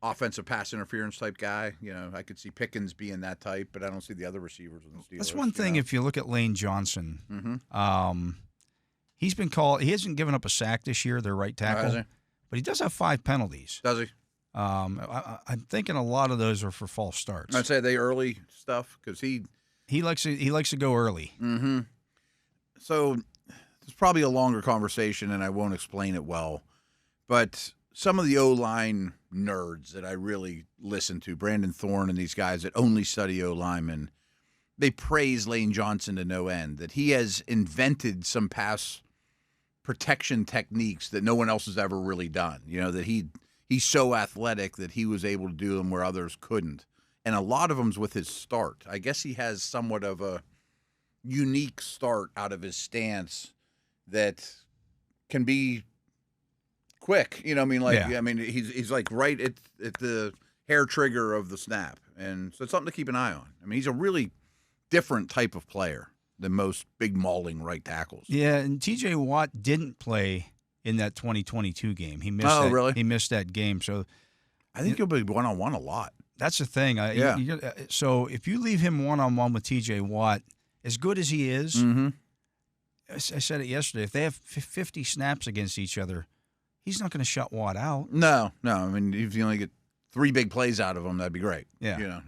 offensive pass interference type guy. I could see Pickens being that type, but I don't see the other receivers in the Steelers. That's one thing. If you look at Lane Johnson, he's been called. He hasn't given up a sack this year, their right tackle, but he does have 5 penalties. Does he? I'm thinking a lot of those are for false starts. I'd say they early stuff because he likes to go early. Mm-hmm. So it's probably a longer conversation, and I won't explain it well, but some of the O-line nerds that I really listen to, Brandon Thorne and these guys that only study O-linemen, they praise Lane Johnson to no end, that he has invented some pass protection techniques that no one else has ever really done. That he's so athletic that he was able to do them where others couldn't. And a lot of them's with his start. I guess he has somewhat of a unique start out of his stance that can be quick. He's like right at the hair trigger of the snap. And so it's something to keep an eye on. I mean, he's a really different type of player than most big mauling right tackles. Yeah, and T.J. Watt didn't play in that 2022 game. He missed really? He missed that game. So I think he'll be one-on-one a lot. That's the thing. So if you leave him one-on-one with T.J. Watt, as good as he is, I said it yesterday, if they have 50 snaps against each other, he's not going to shut Watt out. No. I mean, if you only get 3 big plays out of him, that'd be great. Yeah.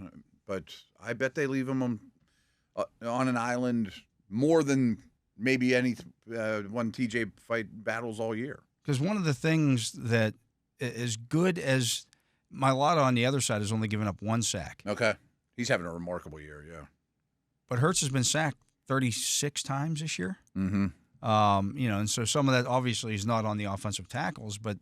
But I bet they leave him on an island more than maybe any one TJ fight battles all year. Because one of the things that as good as Mailata on the other side has only given up 1 sack. Okay. He's having a remarkable year, yeah. But Hurts has been sacked 36 times this year. Mm-hmm. And so some of that obviously is not on the offensive tackles, but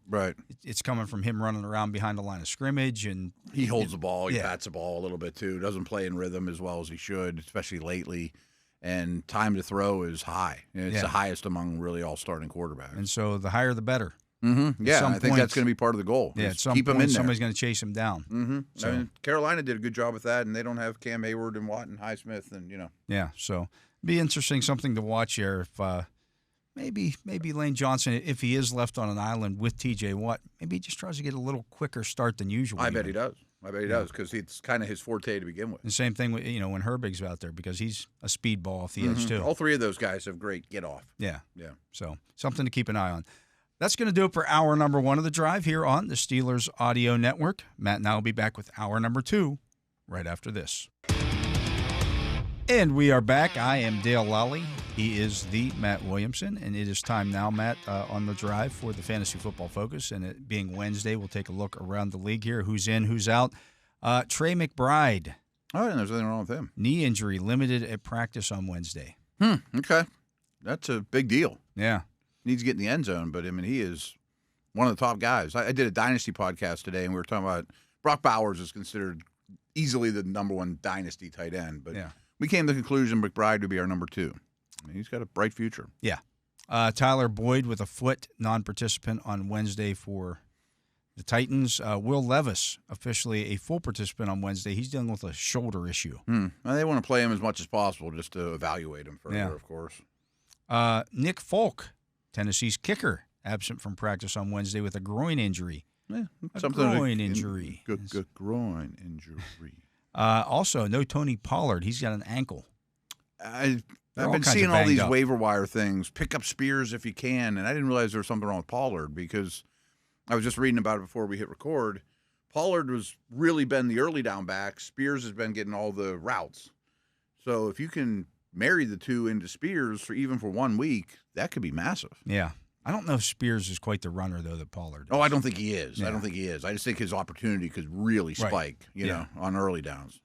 it's coming from him running around behind the line of scrimmage. And he holds the ball. He pats the ball a little bit, too. Doesn't play in rhythm as well as he should, especially lately. And time to throw is high. It's the highest among really all starting quarterbacks. And so the higher the better. Mm-hmm. Yeah, I think that's going to be part of the goal. Yeah, at some keep point, him in there. Somebody's going to chase him down. Mm-hmm. So, I mean, Carolina did a good job with that, and they don't have Cam Hayward and Watt and Highsmith, and Yeah, so be interesting, something to watch here. If maybe Lane Johnson, if he is left on an island with T.J. Watt, maybe he just tries to get a little quicker start than usual. I bet he does. Because it's kind of his forte to begin with. The same thing with when Herbig's out there because he's a speedball off the edge too. All 3 of those guys have great get off. Yeah. So something to keep an eye on. That's going to do it for hour number 1 of the drive here on the Steelers Audio Network. Matt and I will be back with hour number 2 right after this. And we are back. I am Dale Lolley. He is the Matt Williamson. And it is time now, Matt, on the drive for the Fantasy Football Focus. And it being Wednesday, we'll take a look around the league here. Who's in, who's out. Trey McBride. Oh, and there's nothing wrong with him. Knee injury, limited at practice on Wednesday. Okay. That's a big deal. Yeah. Needs to get in the end zone, but, I mean, he is one of the top guys. I did a Dynasty podcast today, and we were talking about Brock Bowers is considered easily the number 1 Dynasty tight end, but we came to the conclusion McBride would be our number 2. I mean, he's got a bright future. Yeah. Tyler Boyd with a foot non-participant on Wednesday for the Titans. Will Levis, officially a full participant on Wednesday. He's dealing with a shoulder issue. Well, they want to play him as much as possible just to evaluate him further, of course. Nick Folk, Tennessee's kicker, absent from practice on Wednesday with a groin injury. Yeah, a groin injury. Good groin injury. Also, no Tony Pollard. He's got an ankle. I've been seeing all these waiver wire things. Pick up Spears if you can, and I didn't realize there was something wrong with Pollard because I was just reading about it before we hit record. Pollard was really been the early down back. Spears has been getting all the routes. So if you can marry the 2 into Spears for even for 1 week, that could be massive. Yeah. I don't know if Spears is quite the runner, though, that Pollard is. Oh, I don't think he is. Yeah. I don't think he is. I just think his opportunity could really spike, on early downs.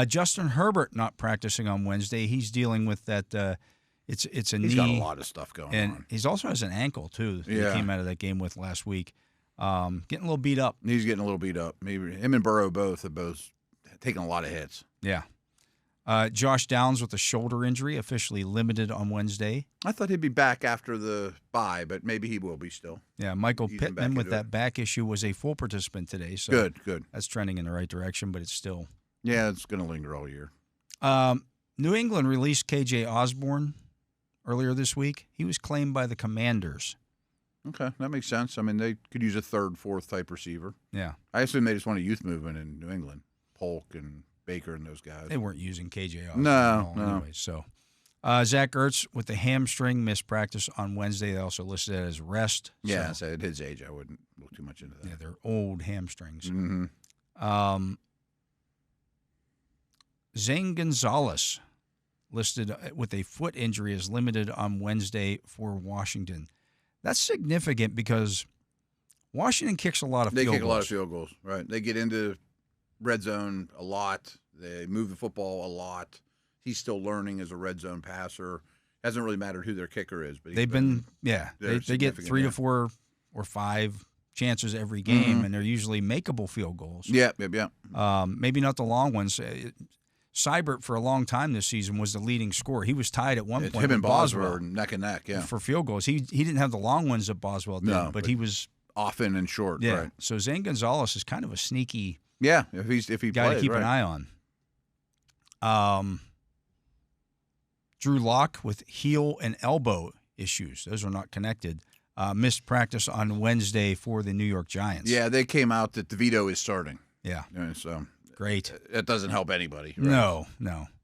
Justin Herbert not practicing on Wednesday. He's dealing with that. It's a knee. He's got a lot of stuff going on. He also has an ankle, too, that he came out of that game with last week. Getting a little beat up. He's getting a little beat up. Maybe him and Burrow both have taken a lot of hits. Yeah. Josh Downs with a shoulder injury, officially limited on Wednesday. I thought he'd be back after the bye, but maybe he will be still. Yeah, Michael Pittman with that back issue was a full participant today. So good. That's trending in the right direction, but it's still. Yeah, it's going to linger all year. New England released KJ Osborne earlier this week. He was claimed by the Commanders. Okay, that makes sense. I mean, they could use a third, fourth type receiver. Yeah. I assume they just want a youth movement in New England. Polk and Baker and those guys. They weren't using KJ Osborne No. anyway. So, Zach Ertz with the hamstring missed practice on Wednesday. They also listed it as rest. Yeah, so at his age, I wouldn't look too much into that. Yeah, they're old hamstrings. Mm-hmm. Zane Gonzalez listed with a foot injury is limited on Wednesday for Washington. That's significant because Washington kicks a lot of field goals. They kick a lot of field goals, right? They get into red zone a lot. They move the football a lot. He's still learning as a red zone passer. Hasn't really mattered who their kicker is, but they get 3 to 4 or 5 chances every game, and they're usually makeable field goals. Yeah. Maybe not the long ones. Seibert for a long time this season was the leading scorer. He was tied at one point. Him and Boswell were neck and neck, yeah. For field goals. He didn't have the long ones that Boswell did, but he was often and short. Yeah. Right. So Zane Gonzalez is kind of a sneaky if he guy plays, to keep an eye on. Drew Lock with heel and elbow issues. Those are not connected. Missed practice on Wednesday for the New York Giants. Yeah, they came out that DeVito is starting. Yeah. So great. It doesn't help anybody. Right? No.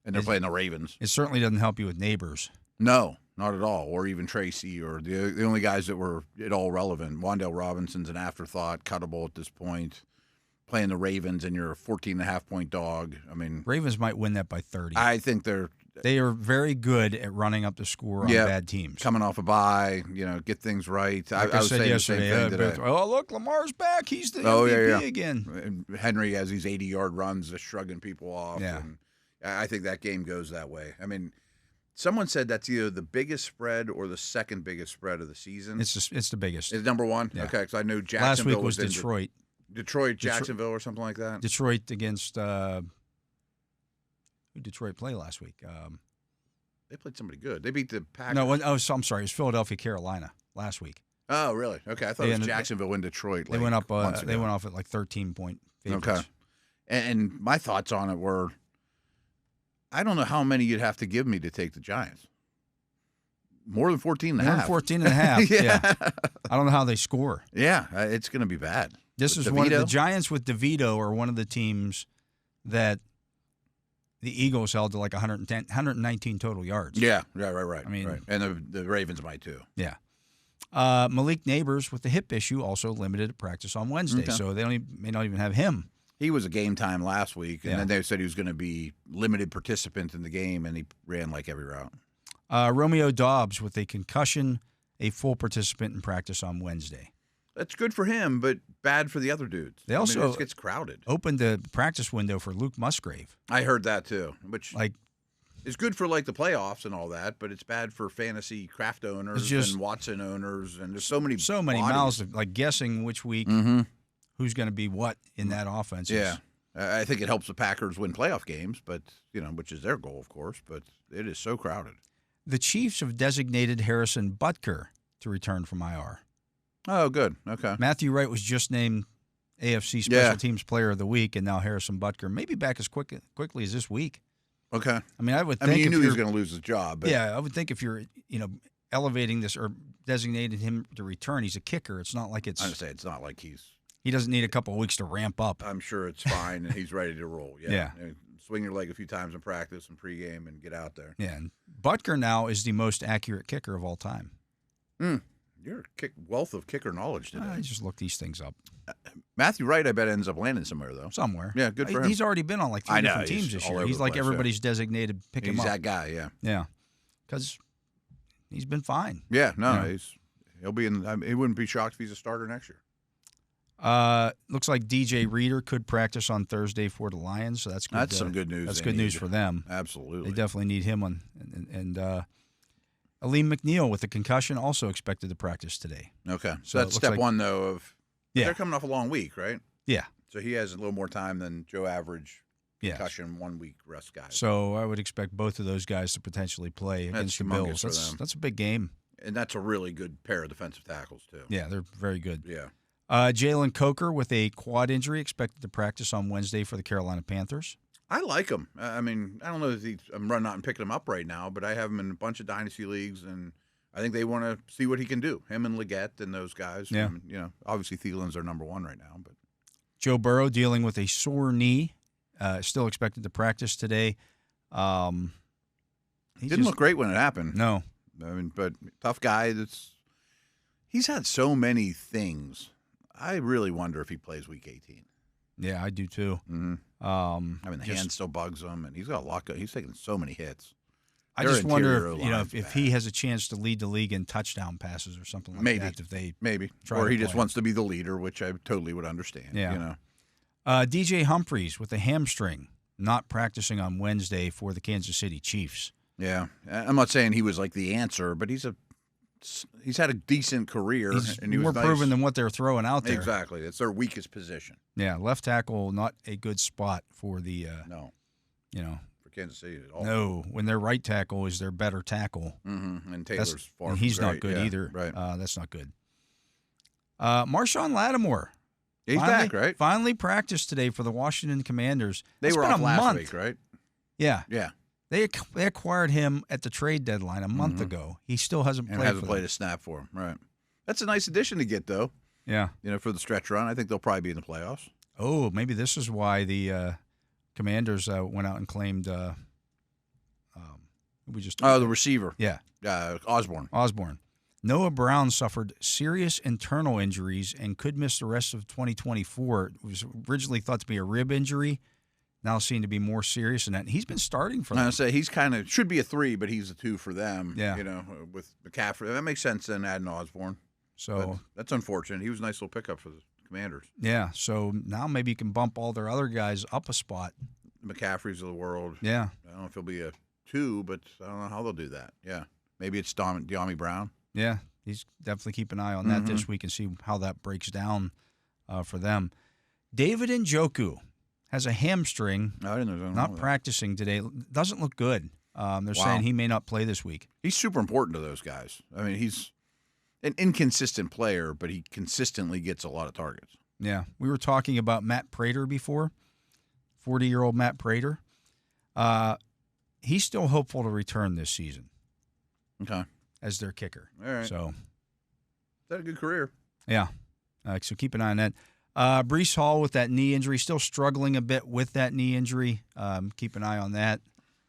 And they're playing the Ravens. It certainly doesn't help you with neighbors. No, not at all. Or even Tracy, or the only guys that were at all relevant. Wan'Dale Robinson's an afterthought, cuttable at this point. Playing the Ravens, and you're a 14.5-point dog. I mean, Ravens might win that by 30. I think they are very good at running up the score on bad teams. Coming off a bye, get things right. Like I was said yesterday, look, Lamar's back. He's the MVP again. And Henry has these 80-yard runs, just shrugging people off. Yeah. And I think that game goes that way. I mean, someone said that's either the biggest spread or the second biggest spread of the season. It's the biggest. It's number one? Yeah. Okay, because I knew Jacksonville last week was Detroit. Jacksonville, or something like that? Detroit against who did Detroit play last week? They played somebody good. They beat the Packers. No, I'm sorry. It was Philadelphia, Carolina last week. Oh, really? Okay, I thought it was Jacksonville in Detroit. They went up. They went off at like 13-point favorites. Okay. And my thoughts on it were, I don't know how many you'd have to give me to take the Giants. More than 14.5. More than 14.5. Yeah. I don't know how they score. Yeah, it's going to be bad. This is one of the Giants with DeVito are one of the teams that the Eagles held to like 119 total yards. Yeah, right. I mean, and the Ravens might too. Yeah. Malik Neighbors with the hip issue also limited to practice on Wednesday, so they may not even have him. He was a game time last week, and then they said he was going to be limited participant in the game, and he ran like every route. Romeo Doubs with a concussion, a full participant in practice on Wednesday. That's good for him, but bad for the other dudes. They also it gets crowded. Opened the practice window for Luke Musgrave. I heard that too, which is good for like the playoffs and all that, but it's bad for fantasy craft owners and Watson owners, and there's so many mouths like guessing which week who's going to be what in that offense. Yeah, I think it helps the Packers win playoff games, but which is their goal, of course. But it is so crowded. The Chiefs have designated Harrison Butker to return from IR. Oh, good. Okay. Matthew Wright was just named AFC Special Teams Player of the Week, and now Harrison Butker may be back as quickly as this week. Okay. I mean, I would think you knew he was going to lose his job. But... Yeah, I would think if you're elevating this or designating him to return, he's a kicker. It's not like it's. I would say it's not like he doesn't need a couple of weeks to ramp up. I'm sure it's fine, and he's ready to roll. Yeah. Swing your leg a few times in practice and pregame and get out there. Yeah, and Butker now is the most accurate kicker of all time. You're a wealth of kicker knowledge today. I just looked these things up. Matthew Wright, I bet, ends up landing somewhere, though. Somewhere. Yeah, good for him. He's already been on like 3 different teams this year. He's like everybody's designated pick him up. He's that guy, yeah. Yeah, because he's been fine. Yeah, no, he'll be in. He wouldn't be shocked if he's a starter next year. Looks like DJ Reader could practice on Thursday for the Lions, so that's good. That's some good news. That's good news for them. Absolutely. They definitely need him on. And Aleem McNeil with a concussion also expected to practice today. Okay. So that's step one, though, of they're coming off a long week, right? Yeah. So he has a little more time than Joe Average concussion, 1 week rest guys. So I would expect both of those guys to potentially play against the Bills. That's a big game. And that's a really good pair of defensive tackles, too. Yeah, they're very good. Yeah. Jalen Coker with a quad injury expected to practice on Wednesday for the Carolina Panthers. I like him. I mean, I don't know if I'm running out and picking him up right now, but I have him in a bunch of dynasty leagues, and I think they want to see what he can do. Him and Leggett and those guys. Yeah. Obviously Thielen's their number one right now. But Joe Burrow dealing with a sore knee, still expected to practice today. He didn't look great when it happened. No. I mean, but tough guy. He's had so many things. I really wonder if he plays Week 18. Yeah, I do too. Mm-hmm. The hand still bugs him, and he's got a lot. He's taking so many hits. I just wonder, if he has a chance to lead the league in touchdown passes or something like that. If they or he just wants to be the leader, which I totally would understand. Yeah. DJ Humphries with a hamstring, not practicing on Wednesday for the Kansas City Chiefs. Yeah, I'm not saying he was like the answer, but he's had a decent career. And he was more proven than what they're throwing out there. Exactly, it's their weakest position. Yeah, left tackle, not a good spot for the for Kansas City at all. No, when their right tackle is their better tackle. Mm-hmm. And Taylor's far from he's great. not good either. Right. That's not good. Marshawn Lattimore. He's back, right? Finally practiced today for the Washington Commanders. They were off last week, right? Yeah. Yeah. They acquired him at the trade deadline a month ago. He still hasn't played a snap for him. Right. That's a nice addition to get, though. Yeah. For the stretch run. I think they'll probably be in the playoffs. Oh, maybe this is why the Commanders went out and claimed the receiver. Yeah. Osborne. Noah Brown suffered serious internal injuries and could miss the rest of 2024. It was originally thought to be a rib injury. Now seen to be more serious than that. He's been starting for them. I say he's kind of should be a 3, but he's a 2 for them. Yeah. With McCaffrey. That makes sense then adding Osborne. So but that's unfortunate. He was a nice little pickup for the Commanders. Yeah. So now maybe you can bump all their other guys up a spot. McCaffrey's of the world. Yeah. I don't know if he'll be a 2, but I don't know how they'll do that. Yeah. Maybe it's De'Ami Brown. Yeah. He's definitely keep an eye on that this week and see how that breaks down for them. David Njoku has a hamstring, not practicing today. Doesn't look good. They're saying he may not play this week. He's super important to those guys. I mean, he's an inconsistent player, but he consistently gets a lot of targets. Yeah. We were talking about Matt Prater before, 40-year-old Matt Prater. He's still hopeful to return this season. Okay. As their kicker. All right. So, is that a good career? Yeah. So keep an eye on that. Breece Hall with that knee injury, still struggling a bit with that knee injury. Keep an eye on that.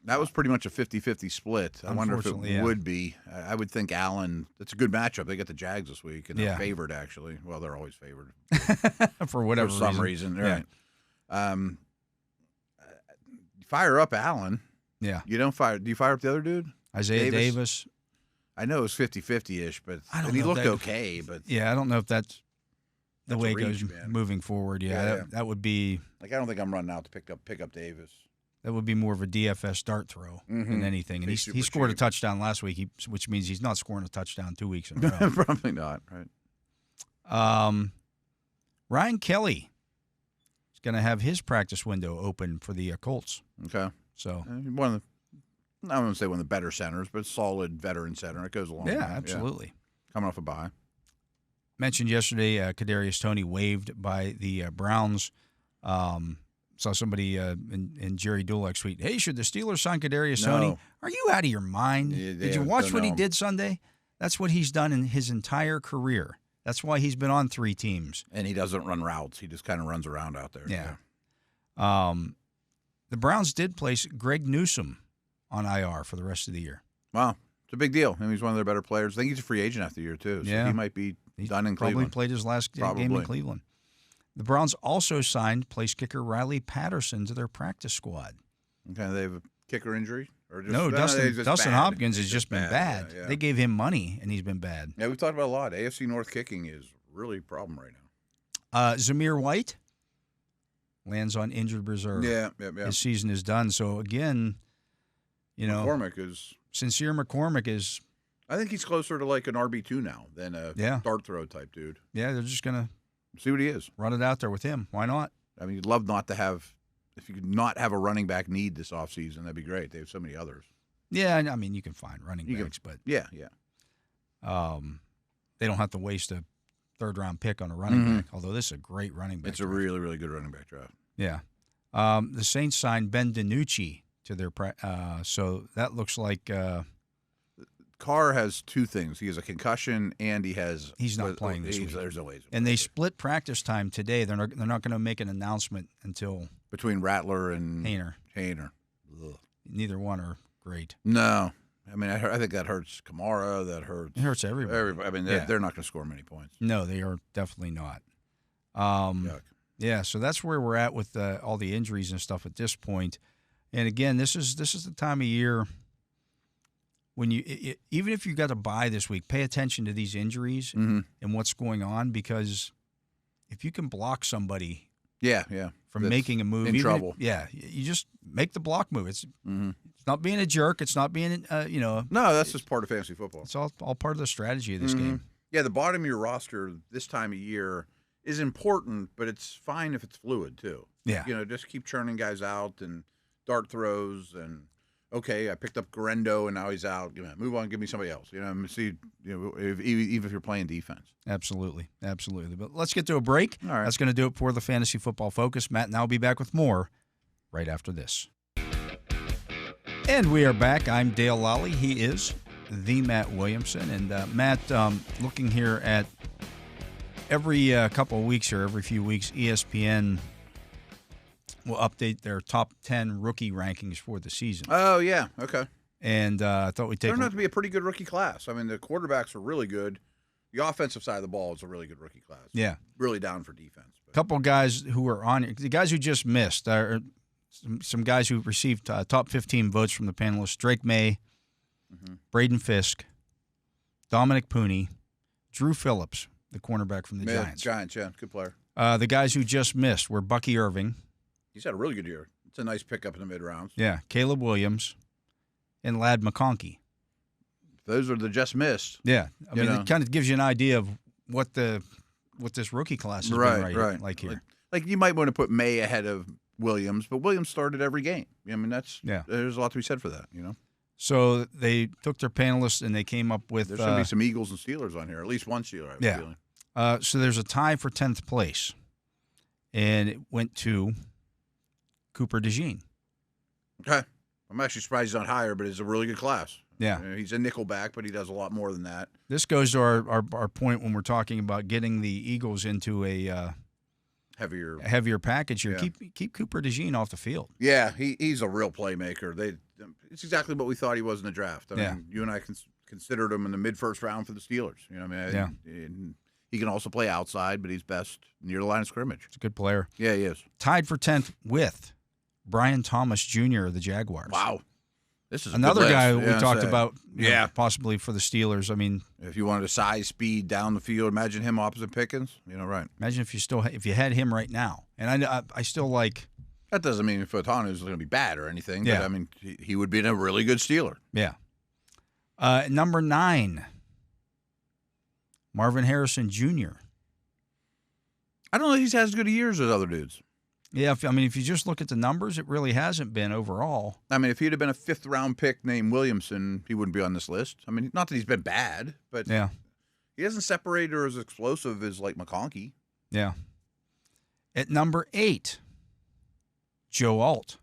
That was pretty much a 50-50 split. I wonder if it would be. I would think Allen, it's a good matchup. They got the Jags this week, and they're favored, actually. Well, they're always favored. For some reason. Right. Fire up Allen. Yeah. Do you fire up the other dude? Isaiah Davis. I know it was 50-50-ish, but he looked okay. But yeah, I don't know if that's the way it goes moving forward. Yeah, that would be. I don't think I'm running out to pick up Davis. That would be more of a DFS dart throw than anything. And he scored a touchdown last week, which means he's not scoring a touchdown 2 weeks in a row. Probably not. Right. Ryan Kelly is going to have his practice window open for the Colts. Okay. So one of the. I wouldn't say one of the better centers, but solid veteran center. It goes along. Yeah, absolutely. Yeah. Coming off a bye. Mentioned yesterday, Kadarius Toney waived by the Browns. Saw somebody in Jerry Dulack's tweet, hey, should the Steelers sign Kadarius Toney? Are you out of your mind? Did you watch what he did Sunday? That's what he's done in his entire career. That's why he's been on 3 teams. And he doesn't run routes. He just kind of runs around out there. Yeah. The Browns did place Greg Newsome on IR for the rest of the year. Wow. It's a big deal. I mean, he's one of their better players. I think he's a free agent after the year, too. So he might be done in Cleveland. Probably played his last game in Cleveland. The Browns also signed place kicker Riley Patterson to their practice squad. Okay, they have a kicker injury? Or just, no, Dustin Hopkins has just been bad. Yeah. They gave him money, and he's been bad. Yeah, we've talked about a lot. AFC North kicking is really a problem right now. Zamir White lands on injured reserve. Yeah. His season is done. So, again, Sincere McCormick is. I think he's closer to like an RB2 now than a dart throw type dude. Yeah, they're just going to see what he is. Run it out there with him. Why not? I mean, you'd love not to have if you could not have a running back need this offseason, that'd be great. They have so many others. Yeah, I mean, you can find running backs, but yeah. They don't have to waste a third-round pick on a running back, although this is a great running back It's draft. a really, really good running back draft. Yeah. The Saints signed Ben DiNucci to their so that looks like Carr has two things. He has a concussion, and he's not playing this week. There's no ways. And they split practice time today. They're not going to make an announcement until between Rattler and Hayner. Ugh. Neither one are great. No. I mean, I think that hurts Kamara. That hurts. It hurts everybody. I mean, they're not going to score many points. No, they are definitely not. Yuck. Yeah, so that's where we're at with all the injuries and stuff at this point. And again, this is the time of year when even if you got a bye this week, pay attention to these injuries and what's going on, because if you can block somebody, from making a move, in trouble. You just make the block move. It's not being a jerk. It's not being No, that's just part of fantasy football. It's all part of the strategy of this game. Yeah, the bottom of your roster this time of year is important, but it's fine if it's fluid too. Yeah, just keep churning guys out and dart throws and. Okay, I picked up Garendo and now he's out. Move on, give me somebody else. Even if you're playing defense. Absolutely. But let's get to a break. All right. That's going to do it for the Fantasy Football Focus. Matt and I'll be back with more right after this. And we are back. I'm Dale Lolley. He is the Matt Williamson. And Matt, looking here at every couple of weeks or every few weeks, ESPN will update their top 10 rookie rankings for the season. Oh, yeah. Okay. And I thought we'd take turned out to be a pretty good rookie class. I mean, the quarterbacks are really good. The offensive side of the ball is a really good rookie class. Yeah. Really down for defense. A couple of guys who are on – the guys who just missed are some guys who received top 15 votes from the panelists: Drake May, Braden Fisk, Dominic Pooney, Drew Phillips, the cornerback from the Giants. Giants, yeah. Good player. The guys who just missed were Bucky Irving. He's had a really good year. It's a nice pickup in the mid-rounds. Yeah, Caleb Williams and Ladd McConkey. Those are the just missed. Yeah. I mean, it kind of gives you an idea of what this rookie class has been right. like here. Like you might want to put May ahead of Williams, but Williams started every game. I mean, there's a lot to be said for that, So they took their panelists and they came up with... There's going to be some Eagles and Steelers on here, at least one Steeler, I have a feeling. So there's a tie for 10th place, and it went to Cooper DeJean. Okay. I'm actually surprised he's not higher, but it's a really good class. Yeah. He's a nickelback, but he does a lot more than that. This goes to our point when we're talking about getting the Eagles into a heavier package here. Yeah. Keep Cooper DeJean off the field. Yeah, he's a real playmaker. It's exactly what we thought he was in the draft. I mean, you and I considered him in the mid-first round for the Steelers. He can also play outside, but he's best near the line of scrimmage. He's a good player. Yeah, he is. Tied for 10th with Brian Thomas Jr. of the Jaguars. Wow. This is another guy we talked about possibly for the Steelers. I mean, if you wanted a size, speed down the field, imagine him opposite Pickens. Right. Imagine if you had him right now. And I still like. That doesn't mean Fatanu is going to be bad or anything. Yeah. But I mean, he would be a really good Steeler. Yeah. Number 9, Marvin Harrison Jr. I don't know if he's had as good a year as those other dudes. Yeah, if you just look at the numbers, it really hasn't been overall. I mean, if he'd have been a 5th-round pick named Williamson, he wouldn't be on this list. I mean, not that he's been bad, but he doesn't separate or as explosive as like McConkey. Yeah. At number 8, Joe Alt.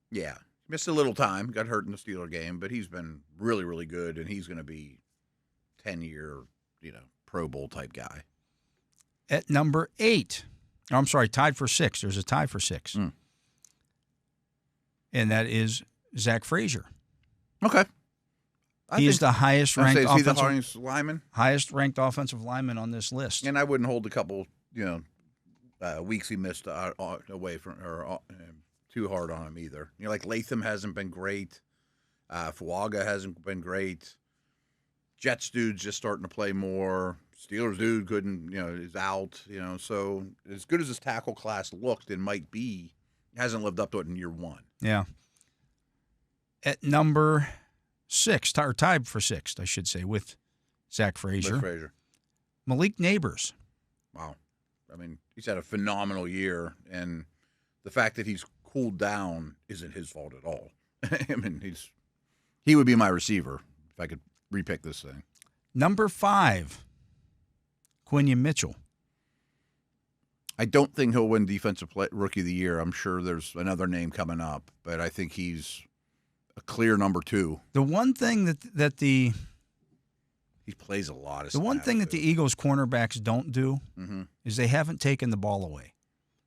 Yeah, missed a little time, got hurt in the Steeler game, but he's been really, really good, and he's going to be 10-year, Pro Bowl type guy. At number 8. I'm sorry, tied for 6. There's a tie for 6. And that is Zach Frazier. Okay. He's the highest ranked highest ranked offensive lineman on this list. And I wouldn't hold a couple, weeks he missed away from or too hard on him either. Like Latham hasn't been great. Fuaga hasn't been great. Jets dude's just starting to play more. Steelers dude couldn't, is out, So as good as his tackle class looked and might be, hasn't lived up to it in year 1. Yeah. At number 6, or tied for 6th, I should say, with Zach Frazier. Malik Neighbors. Wow. I mean, he's had a phenomenal year, and the fact that he's cooled down isn't his fault at all. I mean, he would be my receiver if I could repick this thing. Number 5, Quinion Mitchell. I don't think he'll win Defensive Rookie of the Year. I'm sure there's another name coming up, but I think he's a clear number 2. The one thing that he plays a lot of. The one thing that the Eagles cornerbacks don't do is they haven't taken the ball away.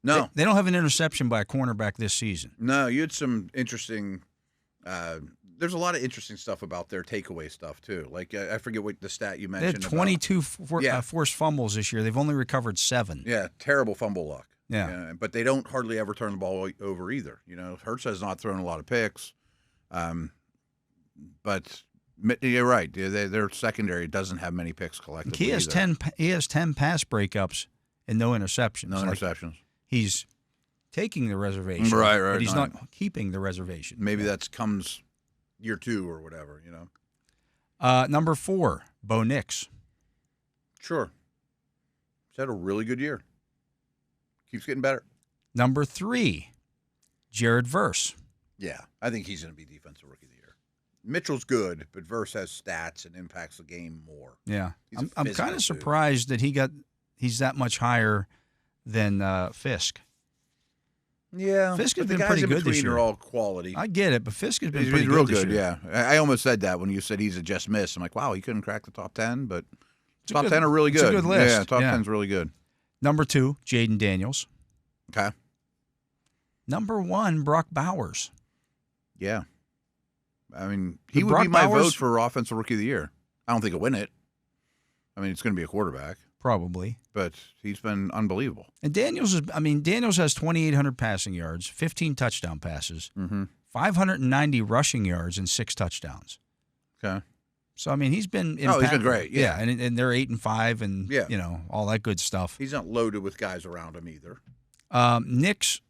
No, they don't have an interception by a cornerback this season. No, you had some interesting. There's a lot of interesting stuff about their takeaway stuff too. Like I forget what the stat you mentioned. They had 22 forced fumbles this year. They've only recovered 7. Yeah, terrible fumble luck. Yeah, but they don't hardly ever turn the ball over either. You know, Hurts has not thrown a lot of picks, but you're right. Their secondary doesn't have many picks collectively. He has 10 pass breakups and no interceptions. No interceptions. He's taking the reservation, right, but he's not keeping the reservation. Maybe that comes year 2 or whatever, you know. Number 4, Bo Nix. Sure. He's had a really good year. Keeps getting better. Number 3, Jared Verse. Yeah, I think he's going to be Defensive Rookie of the Year. Mitchell's good, but Verse has stats and impacts the game more. Yeah, I'm kind of surprised that he's that much higher than Fisk. Yeah, Fisk has been pretty good this year. Are all quality. I get it, but Fisk has been pretty real good. Yeah, I almost said that when you said he's a just miss. I'm like, wow, he couldn't crack the top 10, but top 10 are really good. It's a good list. Yeah, top 10's really good. Number 2, Jaden Daniels. Okay. Number 1, Brock Bowers. Yeah, I mean, he would be my vote for Offensive Rookie of the Year. I don't think he'll win it. I mean, it's going to be a quarterback. Probably. But he's been unbelievable. And Daniels has 2,800 passing yards, 15 touchdown passes, 590 rushing yards, and 6 touchdowns. Okay. So, I mean, he's been impactful. He's been great. Yeah, and they're 8-5 and, you know, all that good stuff. He's not loaded with guys around him either. Nix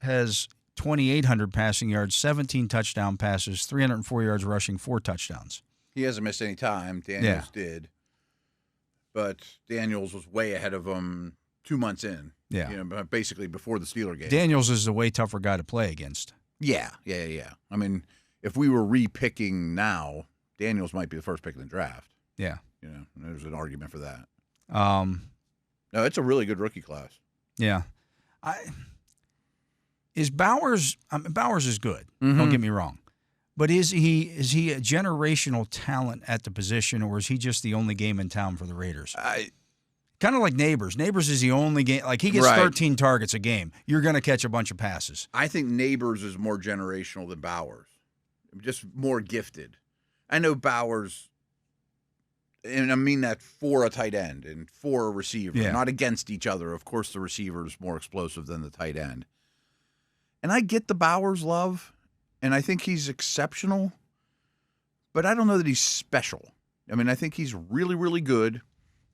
has 2,800 passing yards, 17 touchdown passes, 304 yards rushing, 4 touchdowns. He hasn't missed any time. Daniels did. But Daniels was way ahead of him 2 months in. Yeah. You know, basically before the Steeler game. Daniels is a way tougher guy to play against. Yeah. I mean, if we were re-picking now, Daniels might be the first pick in the draft. Yeah. You know, there's an argument for that. No, it's a really good rookie class. Yeah. Bowers is good. Don't get me wrong. But is he a generational talent at the position, or is he just the only game in town for the Raiders? Kind of like Neighbors. Neighbors is the only game. Like, he gets 13 targets a game. You're going to catch a bunch of passes. I think Neighbors is more generational than Bowers. Just more gifted. I know Bowers, and I mean that for a tight end and for a receiver, not against each other. Of course, the receiver is more explosive than the tight end. And I get the Bowers love. And I think he's exceptional, but I don't know that he's special. I mean, I think he's really, really good.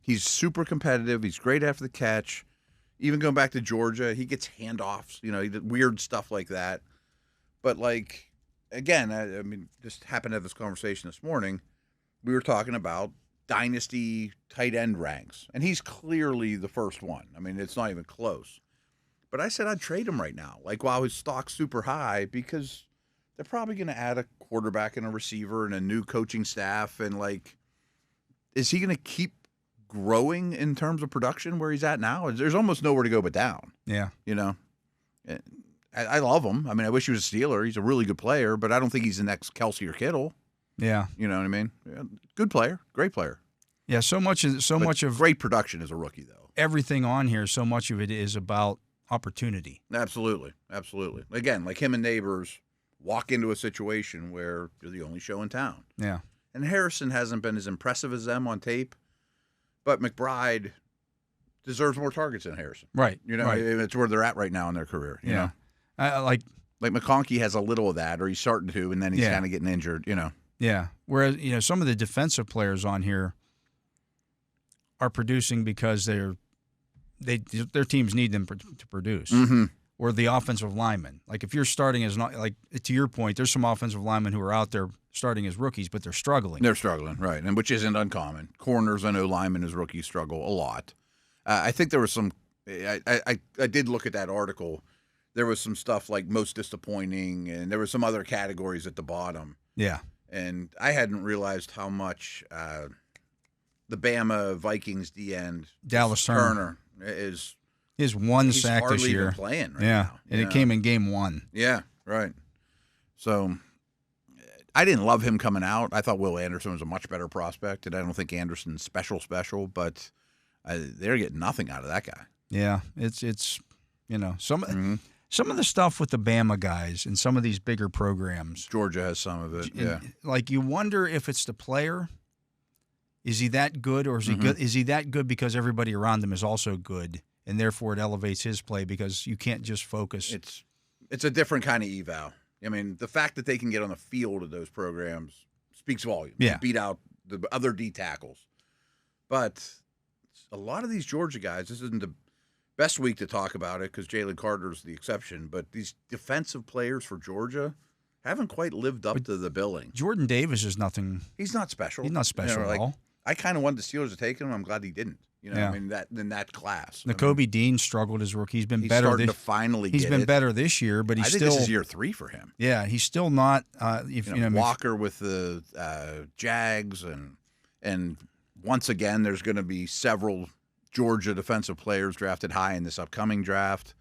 He's super competitive. He's great after the catch. Even going back to Georgia, he gets handoffs, you know, he did weird stuff like that. But, like, again, I mean, just happened to have this conversation this morning. We were talking about dynasty tight end ranks, and he's clearly the first one. I mean, it's not even close. But I said I'd trade him right now, like, while his stock's super high, because they're probably going to add a quarterback and a receiver and a new coaching staff. And, like, is he going to keep growing in terms of production where he's at now? There's almost nowhere to go but down. Yeah. You know, I love him. I mean, I wish he was a Steeler. He's a really good player, but I don't think he's the next Kelsey or Kittle. Yeah. You know what I mean? Yeah, good player. Great player. Yeah, so much of great production as a rookie, though. Everything on here, so much of it is about opportunity. Absolutely. Again, like him and Neighbors walk into a situation where you're the only show in town. Yeah. And Harrison hasn't been as impressive as them on tape, but McBride deserves more targets than Harrison. Right. You know, it's where they're at right now in their career. You know? Like McConkey has a little of that, or he's starting to, and then he's kind of getting injured, you know. Yeah. Whereas, you know, some of the defensive players on here are producing because their teams need them to produce. Mm-hmm. Or the offensive linemen. Like, if you're starting as not, like, to your point, there's some offensive linemen who are out there starting as rookies, but they're struggling. They're struggling, right, and which isn't uncommon. Corners, I know linemen as rookies struggle a lot. I think there was some. I did look at that article there was some stuff like most disappointing, and there were some other categories at the bottom. Yeah. And I hadn't realized how much the Bama Vikings D-end Dallas Turner is. His one he's sack this hardly year. Even playing right yeah, now. and it came in game 1. Yeah, right. So I didn't love him coming out. I thought Will Anderson was a much better prospect, and I don't think Anderson's special, but they're getting nothing out of that guy. Yeah, it's some of the stuff with the Bama guys and some of these bigger programs. Georgia has some of it. Yeah, like you wonder if it's the player. Is he that good, or is he good? Is he that good because everybody around him is also good, and therefore it elevates his play because you can't just focus. It's a different kind of eval. I mean, the fact that they can get on the field of those programs speaks volumes. Yeah, beat out the other D tackles, but a lot of these Georgia guys. This isn't the best week to talk about it because Jalen Carter's the exception, but these defensive players for Georgia haven't quite lived up to the billing. Jordan Davis is nothing. He's not special. He's not special at all. I kind of wanted the Steelers to take him. I'm glad he didn't. I mean, in that class. Nakobe Dean struggled as rookie. He's been he's better. Starting to finally he's get been it. better this year, but I think this is year 3 for him. Yeah, he's still not. Walker with the Jags, and once again, there's going to be several Georgia defensive players drafted high in this upcoming draft.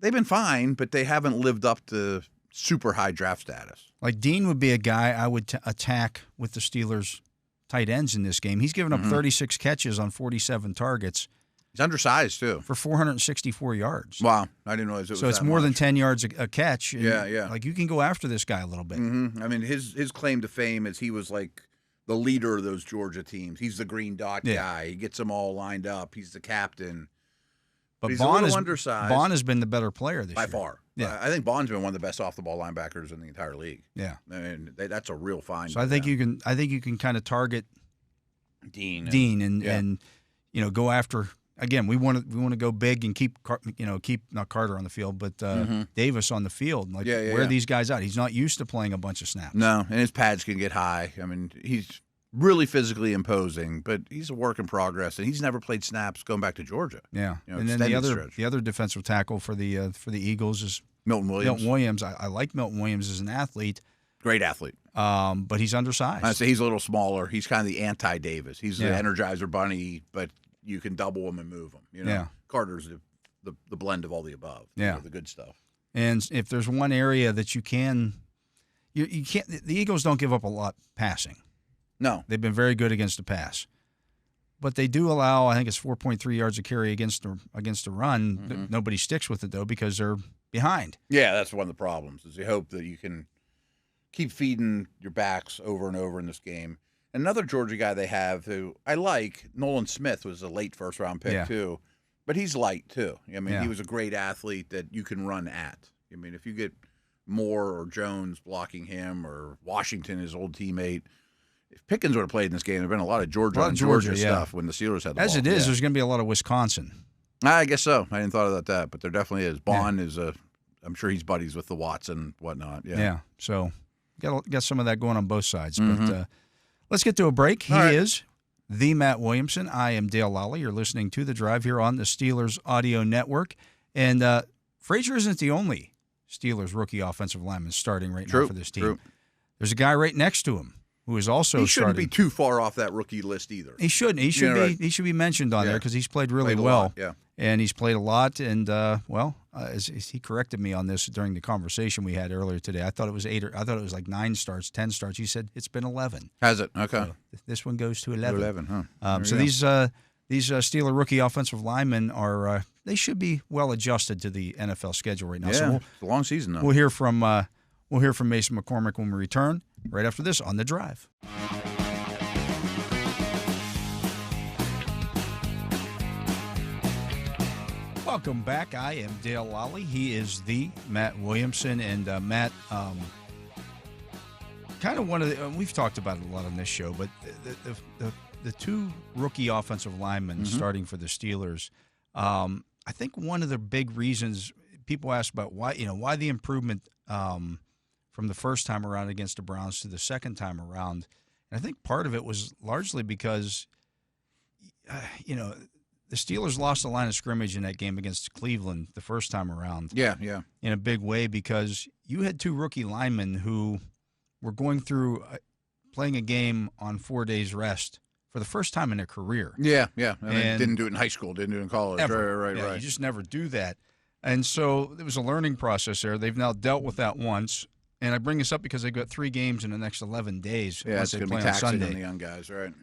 They've been fine, but they haven't lived up to super high draft status. Like Dean would be a guy I would attack with the Steelers tight ends in this game. He's given up 36 catches on 47 targets. He's undersized too, for 464 yards. Wow, I didn't realize it was so. It's that more much. than 10 yards a catch. Yeah. Like you can go after this guy a little bit. I mean, his claim to fame is he was like the leader of those Georgia teams. He's the green dot guy. He gets them all lined up. He's the captain. But he's Bond a little undersized. Bond has been the better player this year. By far. Yeah. I think Bond's been one of the best off-the-ball linebackers in the entire league. Yeah. I mean, that's a real find. So I think you can kind of target Dean and go after. Again, we want to go big and keep not Carter on the field, but Davis on the field. Like wear these guys out. He's not used to playing a bunch of snaps. No, and his pads can get high. I mean, he's really physically imposing, but he's a work in progress, and he's never played snaps going back to Georgia. Yeah, and then the other defensive tackle for the Eagles is Milton Williams. I like Milton Williams as an athlete. Great athlete. But he's undersized. I say he's a little smaller. He's kind of the anti-Davis. He's the Energizer Bunny, but you can double him and move him. Carter's the blend of all the above. The good stuff. And if there's one area that you can't. The Eagles don't give up a lot passing. No, they've been very good against the pass, but they do allow. I think it's 4.3 yards a carry against the run. Nobody sticks with it though because they're behind. Yeah, that's one of the problems. Is you hope that you can keep feeding your backs over and over in this game. Another Georgia guy they have who I like, Nolan Smith, was a late first-round pick too, but he's light too. I mean, he was a great athlete that you can run at. I mean, if you get Moore or Jones blocking him or Washington, his old teammate. If Pickens would have played in this game, there would have been a lot of Georgia stuff when the Steelers had the ball. As it is, there's going to be a lot of Wisconsin. I guess so. I hadn't thought about that, but there definitely is. Bond is I'm sure he's buddies with the Watts and whatnot. Yeah. So got some of that going on both sides. But let's get to a break. He is the Matt Williamson. I am Dale Lolley. You're listening to The Drive here on the Steelers Audio Network. And Frazier isn't the only Steelers rookie offensive lineman starting right now for this team. There's a guy right next to him who is also he shouldn't starting. be too far off that rookie list either. He shouldn't. He should be mentioned on there because he's played really well. And he's played a lot. And as he corrected me on this during the conversation we had earlier today. I thought it was 9 starts, 10 starts. He said it's been 11. Has it? Okay. So this one goes to 11. 11, huh? So these Steeler rookie offensive linemen are they should be well adjusted to the NFL schedule right now. Yeah, so it's a long season though. We'll hear from Mason McCormick when we return right after this on The Drive. Welcome back. I am Dale Lolley. He is the Matt Williamson. And Matt, kind of one of the, we've talked about it a lot on this show, but the two rookie offensive linemen starting for the Steelers, I think one of the big reasons people ask about why the improvement from the first time around against the Browns to the second time around. And I think part of it was largely because, the the Steelers lost the line of scrimmage in that game against Cleveland the first time around. Yeah. In a big way because you had 2 rookie linemen who were going through playing a game on 4 days rest for the first time in their career. Yeah. And didn't do it in high school, didn't do it in college. Ever. Right. You just never do that. And so there was a learning process there. They've now dealt with that once. And I bring this up because they've got 3 games in the next 11 days. Yeah, it's they going to play be taxing on Sunday. on the young guys, right?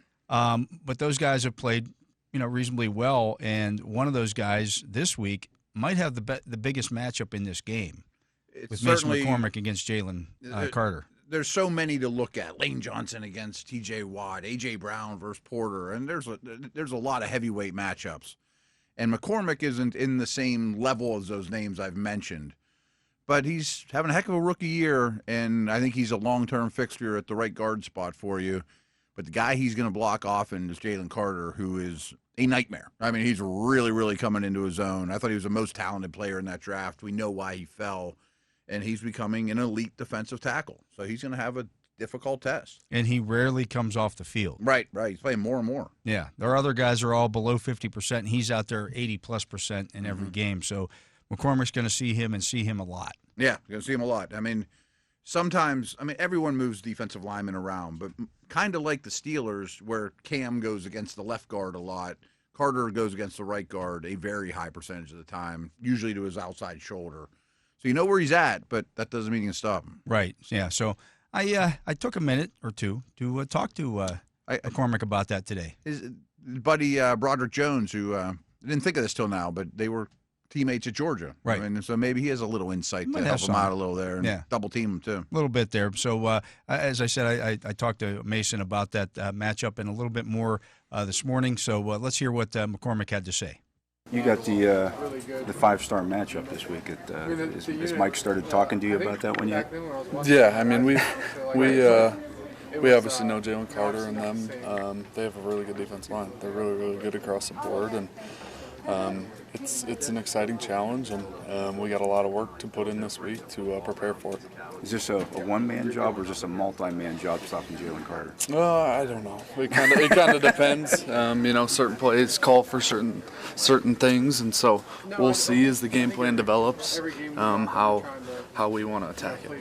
But those guys have played, reasonably well. And one of those guys this week might have the biggest matchup in this game with Mason McCormick against Jalen Carter. There's so many to look at. Lane Johnson against T.J. Watt, A.J. Brown versus Porter, and there's a lot of heavyweight matchups. And McCormick isn't in the same level as those names I've mentioned, but he's having a heck of a rookie year, and I think he's a long-term fixture at the right guard spot for you. But the guy he's going to block often is Jalen Carter, who is a nightmare. I mean, he's really, really coming into his own. I thought he was the most talented player in that draft. We know why he fell, and he's becoming an elite defensive tackle. So he's going to have a difficult test. And he rarely comes off the field. Right. He's playing more and more. Yeah. Their other guys are all below 50%, and he's out there 80+% in every game. So McCormick's going to see him a lot. Yeah, you're going to see him a lot. I mean, sometimes, everyone moves defensive linemen around, but kind of like the Steelers where Cam goes against the left guard a lot, Carter goes against the right guard a very high percentage of the time, usually to his outside shoulder. So you know where he's at, but that doesn't mean you can stop him. Right, yeah. So I took a minute or two to talk to McCormick about that today. His buddy Broderick Jones, who I didn't think of this till now, but they were teammates at Georgia. Right. So maybe he has a little insight to help him out a little there and double team him too. A little bit there. So as I said, I talked to Mason about that matchup and a little bit more this morning. So let's hear what McCormick had to say. You got the 5-star matchup this week. Has Mike started talking to you about that one yet? Yeah, we obviously know Jalen Carter and them. They have a really good defensive line. They're really, really good across the board, and it's an exciting challenge, and we got a lot of work to put in this week to prepare for it. Is this a one-man job or is this a multi-man job stopping Jalen Carter? I don't know. It kind of depends. Certain plays call for certain things, and so we'll see as the game plan develops how we want to attack it.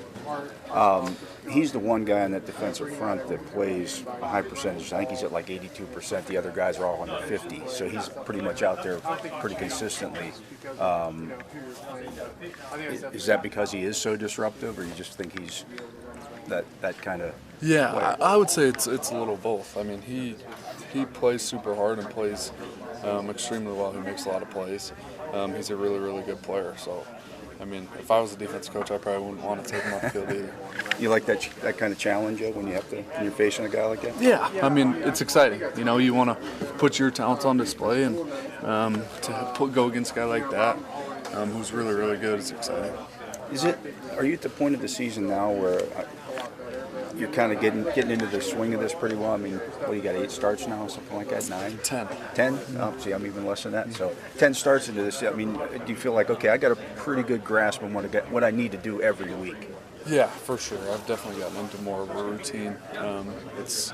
He's the one guy on that defensive front that plays a high percentage. I think he's at like 82%. The other guys are all under 50, so he's pretty much out there pretty consistently. Is that because he is so disruptive, or you just think he's that kind of player? I would say it's a little both. He plays super hard and plays extremely well. He makes a lot of plays. He's a really, really good player, so if I was a defense coach, I probably wouldn't want to take him off the field either. You like that kind of challenge when you're facing a guy like that? Yeah, it's exciting. You want to put your talents on display, and go against a guy like that who's really, really good is exciting. Are you at the point of the season now where you're kind of getting into the swing of this pretty well? You got 8 starts now, something like that, 9? 10. 10? Oh, see, I'm even less than that. So 10 starts into this. Do you feel like, okay, I got a pretty good grasp on what I need to do every week? Yeah, for sure. I've definitely gotten into more of a routine. It's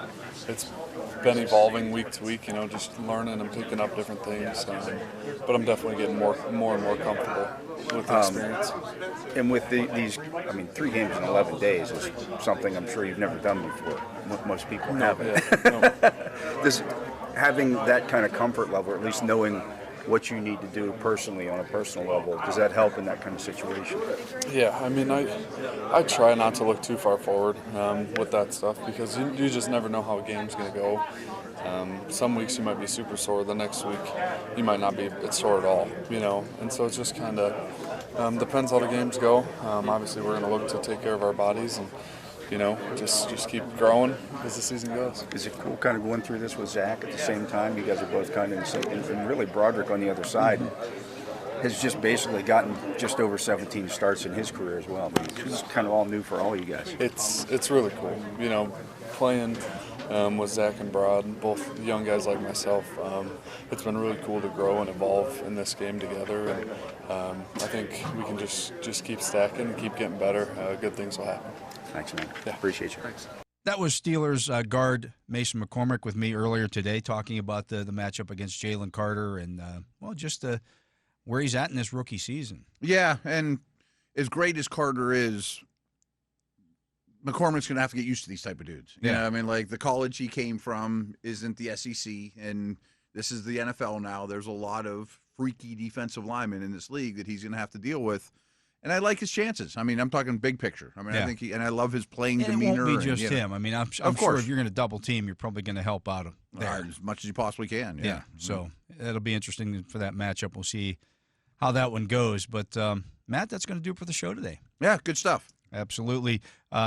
been evolving week to week, just learning and picking up different things. But I'm definitely getting more and more comfortable with the experience. And with these, 3 games in 11 days is something I'm sure you've never done before. Most people haven't. Yeah, no. Having that kind of comfort level, or at least knowing what you need to do personally on a personal level, does that help in that kind of situation? Yeah, I try not to look too far forward with that stuff because you just never know how a game's going to go. Some weeks you might be super sore, the next week you might not be sore at all, and so it just kind of depends how the games go. Obviously we're going to look to take care of our bodies and just keep growing as the season goes. Is it cool kind of going through this with Zach at the same time? You guys are both kind of in the same, and really Broderick on the other side has just basically gotten just over 17 starts in his career as well. It's kind of all new for all you guys. It's really cool, playing with Zach and Brod, both young guys like myself. It's been really cool to grow and evolve in this game together, and I think we can just keep stacking and keep getting better. Good things will happen. Thanks, man. Yeah. Appreciate you. Thanks. That was Steelers guard Mason McCormick with me earlier today, talking about the matchup against Jalen Carter and, just where he's at in this rookie season. Yeah, and as great as Carter is, McCormick's going to have to get used to these type of dudes. You know, I mean, like the college he came from isn't the SEC, and this is the NFL now. There's a lot of freaky defensive linemen in this league that he's going to have to deal with. And I like his chances. I mean, I'm talking big picture. I mean, I think I love his playing demeanor. It won't be just him. I mean, I'm sure if you're going to double team, you're probably going to help out him there as much as you possibly can. Yeah. So it'll be interesting for that matchup. We'll see how that one goes. But Matt, that's going to do it for the show today. Yeah, good stuff. Absolutely.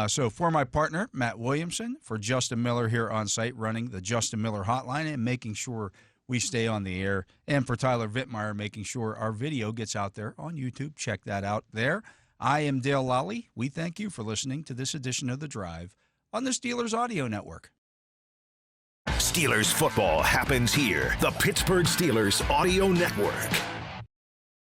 So for my partner, Matt Williamson, for Justin Miller here on site running the Justin Miller hotline and making sure we stay on the air, and for Tyler Vittmeyer making sure our video gets out there on YouTube. Check that out there. I am Dale Lolley. We thank you for listening to this edition of The Drive on the Steelers Audio Network. Steelers football happens here. The Pittsburgh Steelers Audio Network.